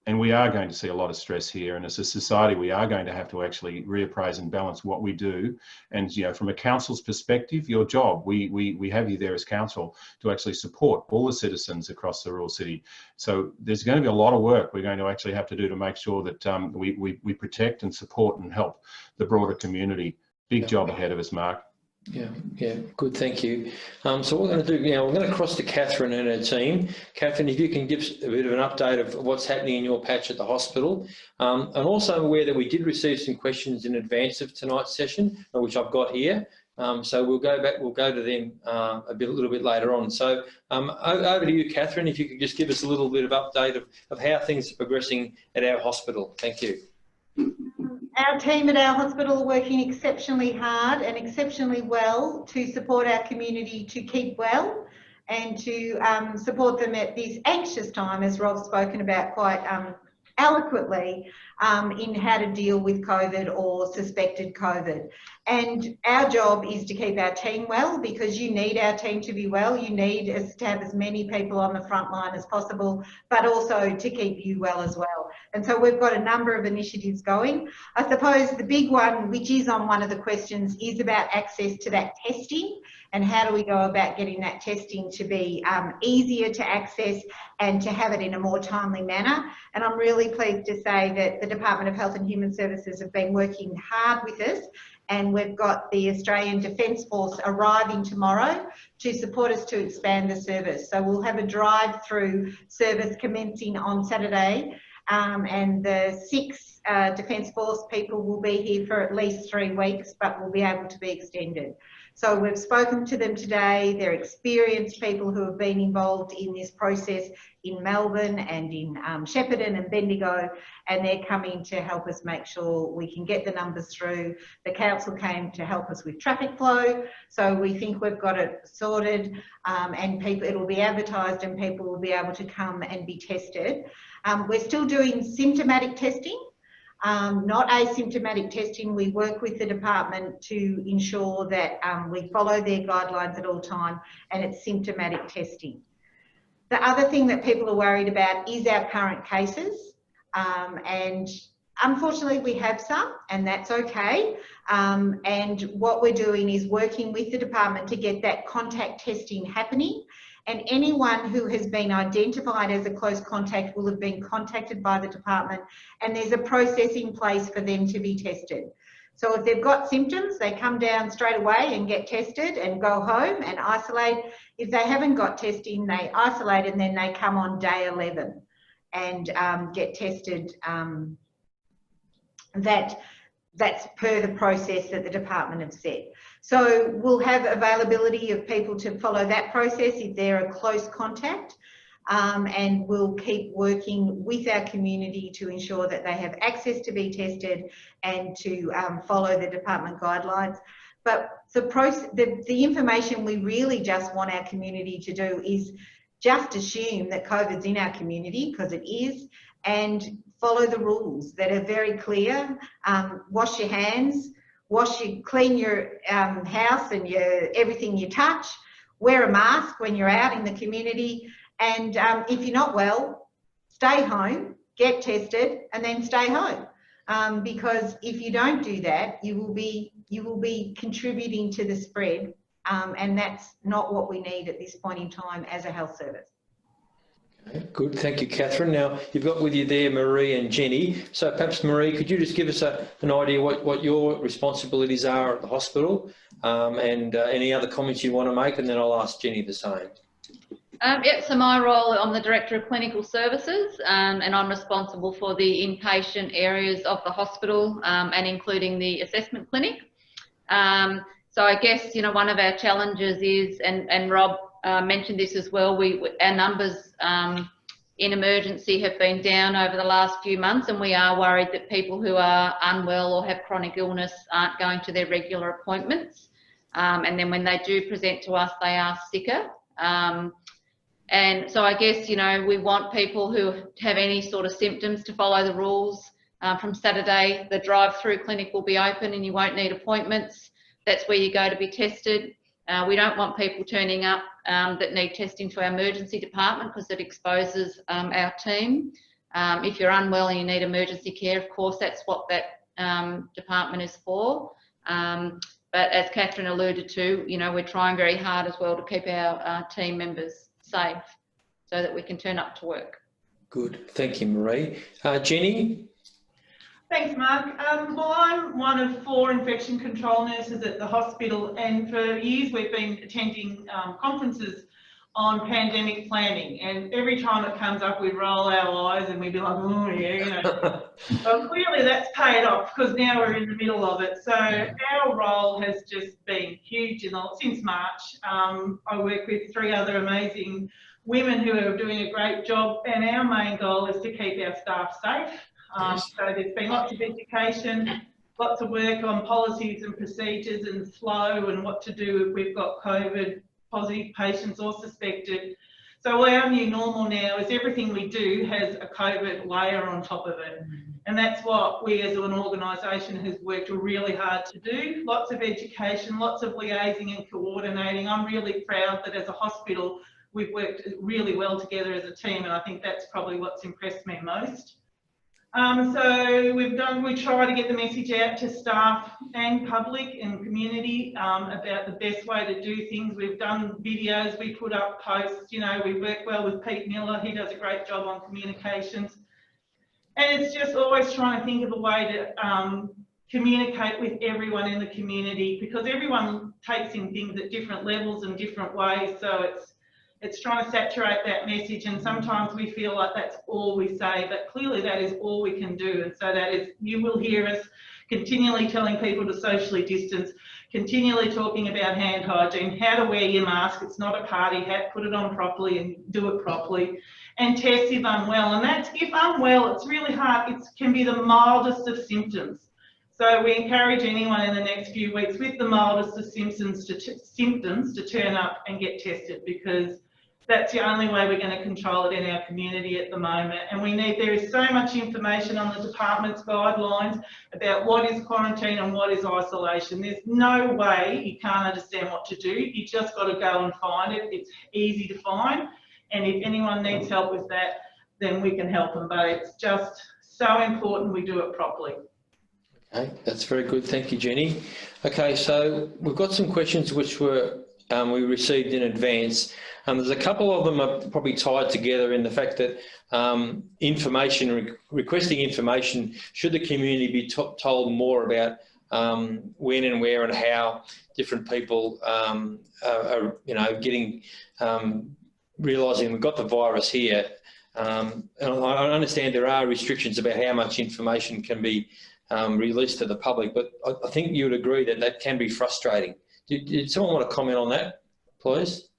And we are going to see a lot of stress here. And as a society, we are going to have to actually reappraise and balance what we do. And, you know, from a council's perspective, your job, we have you there as council to actually support all the citizens across the rural city. So there's going to be a lot of work we're going to actually have to do to make sure that we protect and support and help the broader community. Big job ahead of us, Mark. Yeah, good, thank you. So what we're going to do now, we're going to cross to Catherine and her team. Catherine, if you can give a bit of an update of what's happening in your patch at the hospital. And also I'm aware that we did receive some questions in advance of tonight's session, which I've got here. So we'll go to them a little bit later on. So over to you, Catherine, if you could just give us a little bit of update of how things are progressing at our hospital. Thank you. Our team at our hospital are working exceptionally hard and exceptionally well to support our community to keep well and to support them at this anxious time, as Rob's spoken about quite eloquently, in how to deal with COVID or suspected COVID. And our job is to keep our team well, because you need our team to be well. You need us to have as many people on the front line as possible, but also to keep you well as well. And so we've got a number of initiatives going. I suppose the big one, which is on one of the questions, is about access to that testing and how do we go about getting that testing to be easier to access and to have it in a more timely manner. And I'm really pleased to say that the Department of Health and Human Services have been working hard with us, and we've got the Australian Defence Force arriving tomorrow to support us to expand the service. So we'll have a drive-through service commencing on Saturday, and the 6 Defence Force people will be here for at least 3 weeks, but will be able to be extended. So we've spoken to them today. They're experienced people who have been involved in this process in Melbourne and in Shepparton and Bendigo, and they're coming to help us make sure we can get the numbers through. The council came to help us with traffic flow, so we think we've got it sorted, and it'll be advertised and people will be able to come and be tested. We're still doing symptomatic testing. Not asymptomatic testing. We work with the department to ensure that we follow their guidelines at all time, and it's symptomatic testing. The other thing that people are worried about is our current cases, and unfortunately we have some, and that's okay. And what we're doing is working with the department to get that contact testing happening. And anyone who has been identified as a close contact will have been contacted by the department, and there's a process in place for them to be tested. So if they've got symptoms, they come down straight away and get tested and go home and isolate. If they haven't got testing, they isolate and then they come on day 11 and get tested. That's per the process that the department have set. So we'll have availability of people to follow that process if they're a close contact, and we'll keep working with our community to ensure that they have access to be tested and to follow the department guidelines. But the information we really just want our community to do is just assume that COVID's in our community, because it is, and follow the rules that are very clear. Wash your hands, clean your house and everything you touch, wear a mask when you're out in the community, and if you're not well, stay home, get tested, and then stay home. Because if you don't do that, you will be contributing to the spread, and that's not what we need at this point in time as a health service. Okay, good, thank you, Catherine. Now, you've got with you there Marie and Jenny. So perhaps, Marie, could you just give us an idea what your responsibilities are at the hospital, and any other comments you want to make, and then I'll ask Jenny the same. Yep, so my role, I'm the Director of Clinical Services, and I'm responsible for the inpatient areas of the hospital, and including the assessment clinic. So I guess, one of our challenges is, and Rob mentioned this as well, our numbers in emergency have been down over the last few months, and we are worried that people who are unwell or have chronic illness aren't going to their regular appointments, and then when they do present to us, they are sicker. And so I guess, we want people who have any sort of symptoms to follow the rules. From Saturday, the drive-through clinic will be open and you won't need appointments. That's where you go to be tested. We don't want people turning up that need testing to our emergency department, because it exposes our team. If you're unwell and you need emergency care, of course, that's what that department is for. But as Catherine alluded to, you know, we're trying very hard as well to keep our team members safe so that we can turn up to work. Good, thank you, Marie. Jenny? Thanks, Mark. Well, I'm one of 4 infection control nurses at the hospital, and for years we've been attending conferences on pandemic planning, and every time it comes up we roll our eyes and we'd be like, oh yeah, you know. Well, clearly that's paid off because now we're in the middle of it. So our role has just been huge since March. I work with 3 other amazing women who are doing a great job, and our main goal is to keep our staff safe. So there's been lots of education, lots of work on policies and procedures and flow and what to do if we've got COVID positive patients or suspected. So our new normal now is everything we do has a COVID layer on top of it. And that's what we as an organisation has worked really hard to do. Lots of education, lots of liaising and coordinating. I'm really proud that as a hospital, we've worked really well together as a team, and I think that's probably what's impressed me most. So we try to get the message out to staff and public and community about the best way to do things. We've done videos, we put up posts, you know, we work well with Pete Miller, he does a great job on communications. And it's just always trying to think of a way to communicate with everyone in the community, because everyone takes in things at different levels and different ways. So it's trying to saturate that message, and sometimes we feel like that's all we say, but clearly that is all we can do. And so that is, you will hear us continually telling people to socially distance, continually talking about hand hygiene, how to wear your mask. It's not a party hat, put it on properly and do it properly, and test if unwell. And that's, if unwell, it's really hard. It can be the mildest of symptoms. So we encourage anyone in the next few weeks with the mildest of symptoms to turn up and get tested, because that's the only way we're going to control it in our community at the moment. And there is so much information on the department's guidelines about what is quarantine and what is isolation. There's no way you can't understand what to do. You just got to go and find it. It's easy to find. And if anyone needs help with that, then we can help them. But it's just so important we do it properly. Okay, that's very good. Thank you, Jenny. Okay, so we've got some questions which were we received in advance. There's a couple of them are probably tied together in the fact that requesting information, should the community be told more about when and where and how different people are, you know, realising we've got the virus here. And I understand there are restrictions about how much information can be released to the public, but I think you would agree that that can be frustrating. Did someone want to comment on that, please?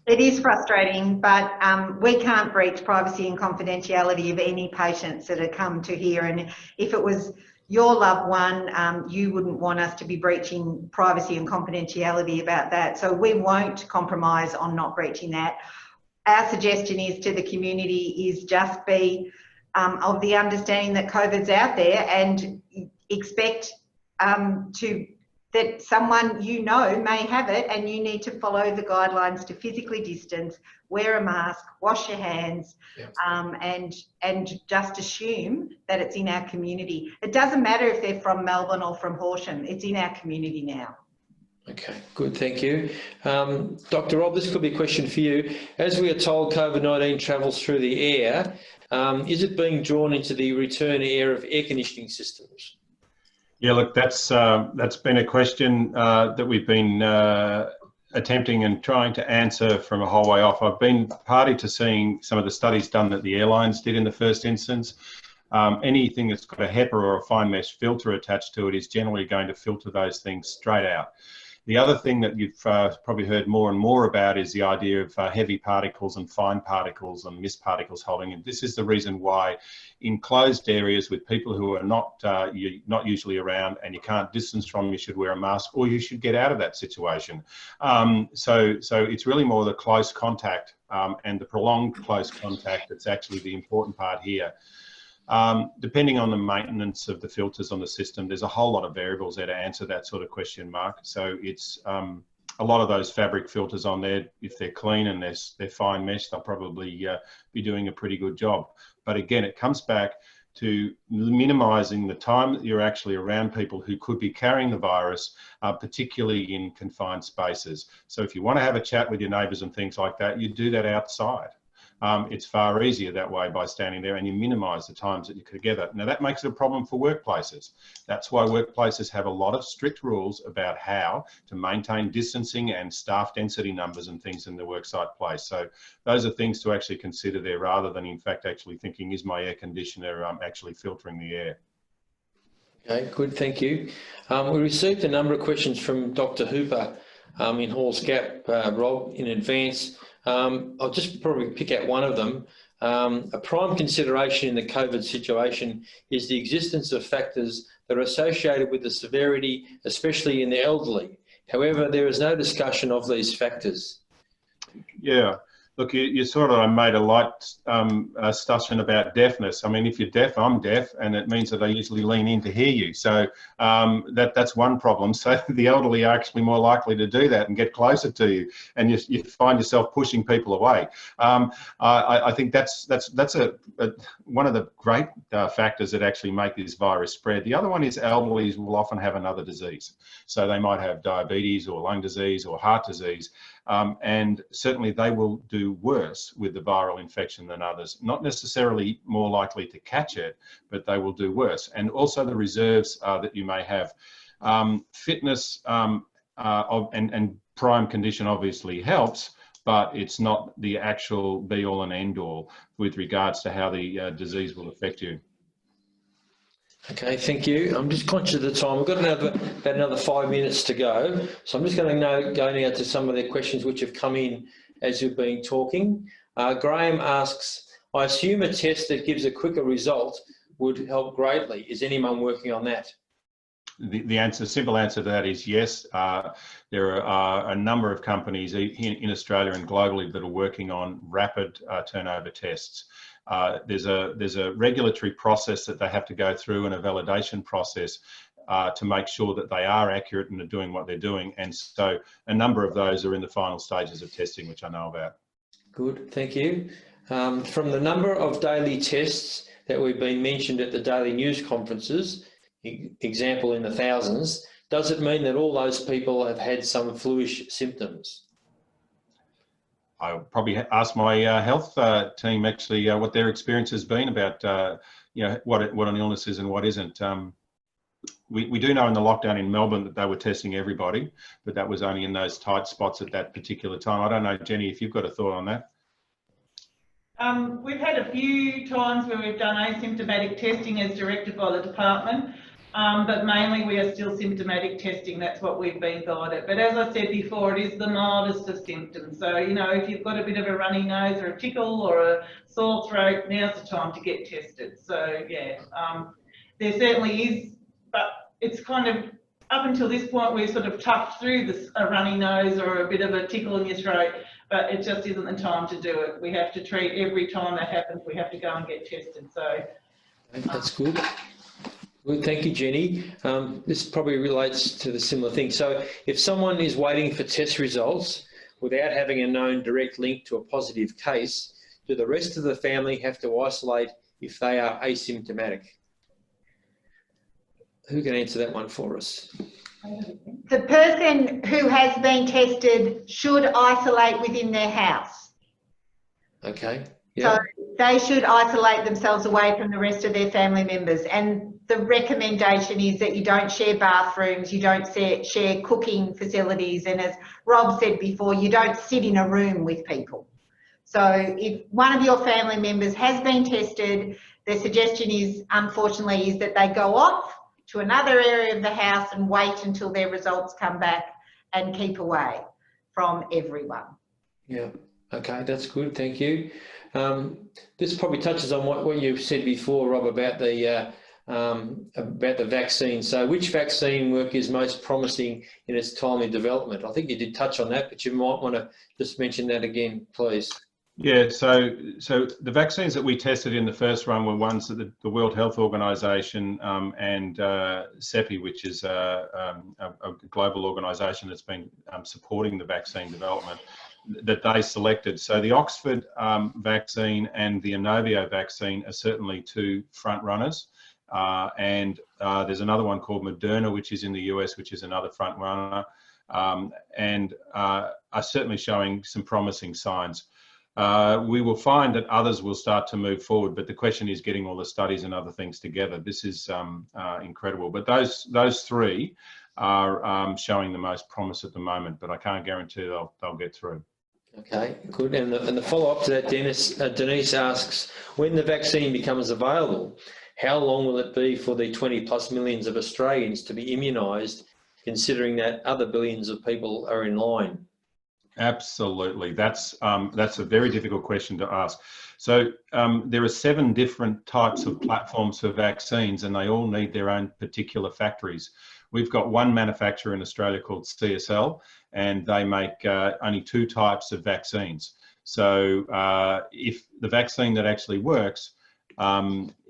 It is frustrating, but we can't breach privacy and confidentiality of any patients that have come to here. And if it was your loved one, you wouldn't want us to be breaching privacy and confidentiality about that. So we won't compromise on not breaching that. Our suggestion is to the community is just be of the understanding that COVID's out there, and expect that someone you know may have it, and you need to follow the guidelines to physically distance, wear a mask, wash your hands, yep. And just assume that it's in our community. It doesn't matter if they're from Melbourne or from Horsham, it's in our community now. Okay, good, thank you. Dr Rob, this could be a question for you. As we are told COVID-19 travels through the air, is it being drawn into the return air of air conditioning systems? Yeah, look, that's been a question that we've been attempting and trying to answer from a whole way off. I've been party to seeing some of the studies done that the airlines did in the first instance. Anything that's got a HEPA or a fine mesh filter attached to it is generally going to filter those things straight out. The other thing that you've probably heard more and more about is the idea of heavy particles and fine particles and mist particles holding in. This is the reason why in closed areas with people who are not usually around and you can't distance from, you should wear a mask, or you should get out of that situation. So it's really more the close contact and the prolonged close contact that's actually the important part here. Depending on the maintenance of the filters on the system, there's a whole lot of variables there to answer that sort of question, Mark. So it's a lot of those fabric filters on there, if they're clean and they're fine mesh, they'll probably be doing a pretty good job. But again, it comes back to minimising the time that you're actually around people who could be carrying the virus, particularly in confined spaces. So if you want to have a chat with your neighbours and things like that, you do that outside. It's far easier that way by standing there, and you minimise the times that you're together. Now that makes it a problem for workplaces. That's why workplaces have a lot of strict rules about how to maintain distancing and staff density numbers and things in the worksite place. So those are things to actually consider there, rather than in fact actually thinking, is my air conditioner actually filtering the air? Okay, good, thank you. We received a number of questions from Dr Hooper in Halls Gap, Rob, in advance. I'll just probably pick out one of them. A prime consideration in the COVID situation is the existence of factors that are associated with the severity, especially in the elderly. However, there is no discussion of these factors. Yeah. Look, you sort of made a light discussion about deafness. I mean, if you're deaf, I'm deaf, and it means that I usually lean in to hear you. So that's one problem. So the elderly are actually more likely to do that and get closer to you, and you find yourself pushing people away. I think that's one of the great factors that actually make this virus spread. The other one is elderly will often have another disease. So they might have diabetes or lung disease or heart disease. And certainly they will do worse with the viral infection than others. Not necessarily more likely to catch it, but they will do worse. And also the reserves that you may have. Fitness and prime condition obviously helps, but it's not the actual be all and end all with regards to how the disease will affect you. Okay, thank you. I'm just conscious of the time. We've got about another 5 minutes to go. So I'm just going to go now to some of the questions which have come in as you've been talking. Graham asks, I assume a test that gives a quicker result would help greatly. Is anyone working on that? The simple answer to that is yes. There are a number of companies in Australia and globally that are working on rapid turnover tests. There's a regulatory process that they have to go through, and a validation process to make sure that they are accurate and are doing what they're doing. And so a number of those are in the final stages of testing, which I know about. Good, thank you. From the number of daily tests that we've been mentioned at the daily news conferences, example in the thousands, does it mean that all those people have had some fluish symptoms? I'll probably ask my health team actually what their experience has been about what an illness is and what isn't. We do know in the lockdown in Melbourne that they were testing everybody, but that was only in those tight spots at that particular time. I don't know, Jenny, if you've got a thought on that. We've had a few times where we've done asymptomatic testing as directed by the department. But mainly we are still symptomatic testing. That's what we've been guided. But as I said before, it is the mildest of symptoms. So, you know, if you've got a bit of a runny nose or a tickle or a sore throat, now's the time to get tested. So, yeah, there certainly is, but it's kind of, up until this point, we've sort of toughed through a runny nose or a bit of a tickle in your throat, but it just isn't the time to do it. We have to treat every time that happens, we have to go and get tested. So that's good. Good, thank you, Jenny. This probably relates to the similar thing. So if someone is waiting for test results without having a known direct link to a positive case, do the rest of the family have to isolate if they are asymptomatic? Who can answer that one for us? The person who has been tested should isolate within their house. Okay. Yeah. So they should isolate themselves away from the rest of their family members. And the recommendation is that you don't share bathrooms, you don't share cooking facilities, and as Rob said before, you don't sit in a room with people. So if one of your family members has been tested, the suggestion is, unfortunately, is that they go off to another area of the house and wait until their results come back and keep away from everyone. Yeah, okay, that's good, thank you. This probably touches on what you said before, Rob, about the vaccine. So which vaccine work is most promising in its timely development? I think you did touch on that, but you might want to just mention that again, please. Yeah, so the vaccines that we tested in the first run were ones that the World Health Organization and CEPI, which is a global organisation that's been supporting the vaccine development. that they selected. So the Oxford vaccine and the Inovio vaccine are certainly two front runners. And there's another one called Moderna, which is in the US, which is another front runner, and are certainly showing some promising signs. We will find that others will start to move forward, but the question is getting all the studies and other things together. This is incredible. But those three are showing the most promise at the moment, but I can't guarantee they'll get through. Okay, good. And the follow-up to that, Denise asks, when the vaccine becomes available, how long will it be for the 20+ millions of Australians to be immunised, considering that other billions of people are in line? Absolutely. That's a very difficult question to ask. So there are 7 different types of platforms for vaccines, and they all need their own particular factories. We've got one manufacturer in Australia called CSL, and they make only 2 types of vaccines. So if the vaccine that actually works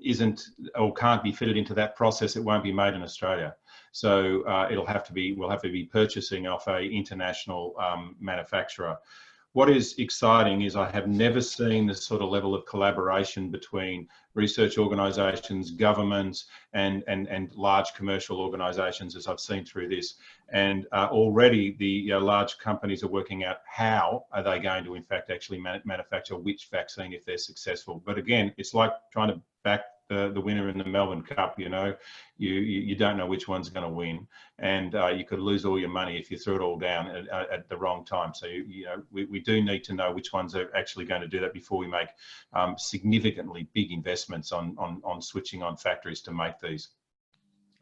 isn't or can't be fitted into that process, it won't be made in Australia. So we'll have to be purchasing off a international manufacturer. What is exciting is I have never seen this sort of level of collaboration between research organisations, governments, and large commercial organisations as I've seen through this. And already the large companies are working out how are they going to in fact actually manufacture which vaccine if they're successful. But again, it's like trying to back the winner in the Melbourne Cup. You know, you don't know which one's going to win, and you could lose all your money if you threw it all down at the wrong time. So you know, we do need to know which ones are actually going to do that before we make significantly big investments on switching on factories to make these.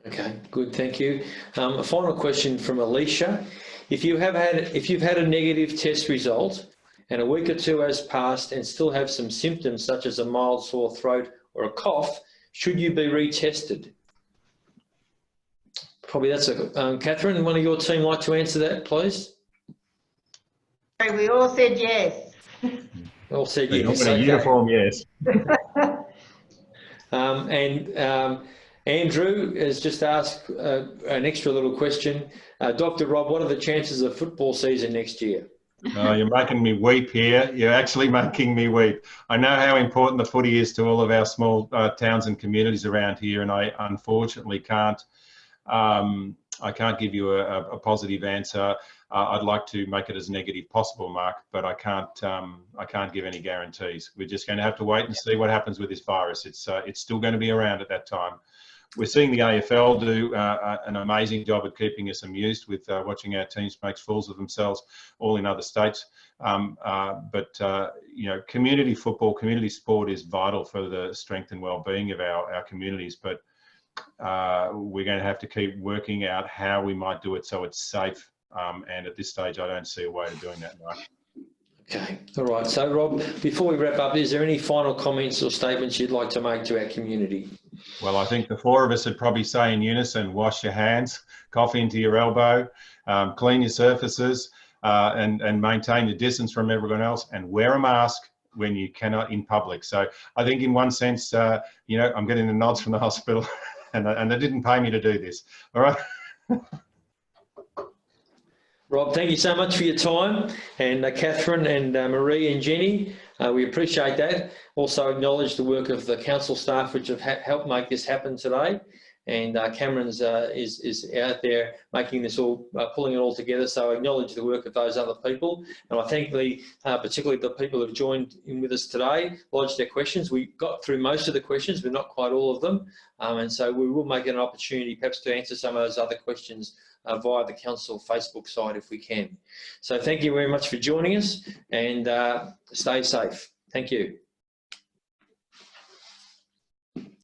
Okay, good, thank you. A final question from Alicia. If you've had a negative test result and a week or 2 has passed and still have some symptoms such as a mild sore throat or a cough, should you be retested? Probably that's a Catherine. One of your team like to answer that, please. We all said yes. All said yes. Okay. Uniform yes. Andrew has just asked an extra little question. Dr. Rob, what are the chances of football season next year? Oh, you're making me weep here. You're actually making me weep. I know how important the footy is to all of our small towns and communities around here, and I unfortunately can't. I can't give you a positive answer. I'd like to make it as negative possible, Mark, but I can't give any guarantees. We're just going to have to wait and see what happens with this virus. It's still going to be around at that time. We're seeing the AFL do an amazing job at keeping us amused with watching our teams make fools of themselves, all in other states. But you know, community football, community sport is vital for the strength and well-being of our communities. But we're going to have to keep working out how we might do it so it's safe. And at this stage, I don't see a way of doing that, Mark. Okay, all right. So, Rob, before we wrap up, is there any final comments or statements you'd like to make to our community? Well, I think the 4 of us would probably say in unison, wash your hands, cough into your elbow, clean your surfaces, and maintain your distance from everyone else, and wear a mask when you cannot in public. So I think in one sense, you know, I'm getting the nods from the hospital and they didn't pay me to do this. All right. Rob, thank you so much for your time, and Catherine and Marie and Jenny, we appreciate that. Also acknowledge the work of the council staff which have helped make this happen today, and Cameron's is out there making this all, pulling it all together, so I acknowledge the work of those other people, and I thank particularly the people who have joined in with us today, lodged their questions. We got through most of the questions, but not quite all of them, and so we will make an opportunity perhaps to answer some of those other questions via the council Facebook site if we can. So thank you very much for joining us, and stay safe. Thank you.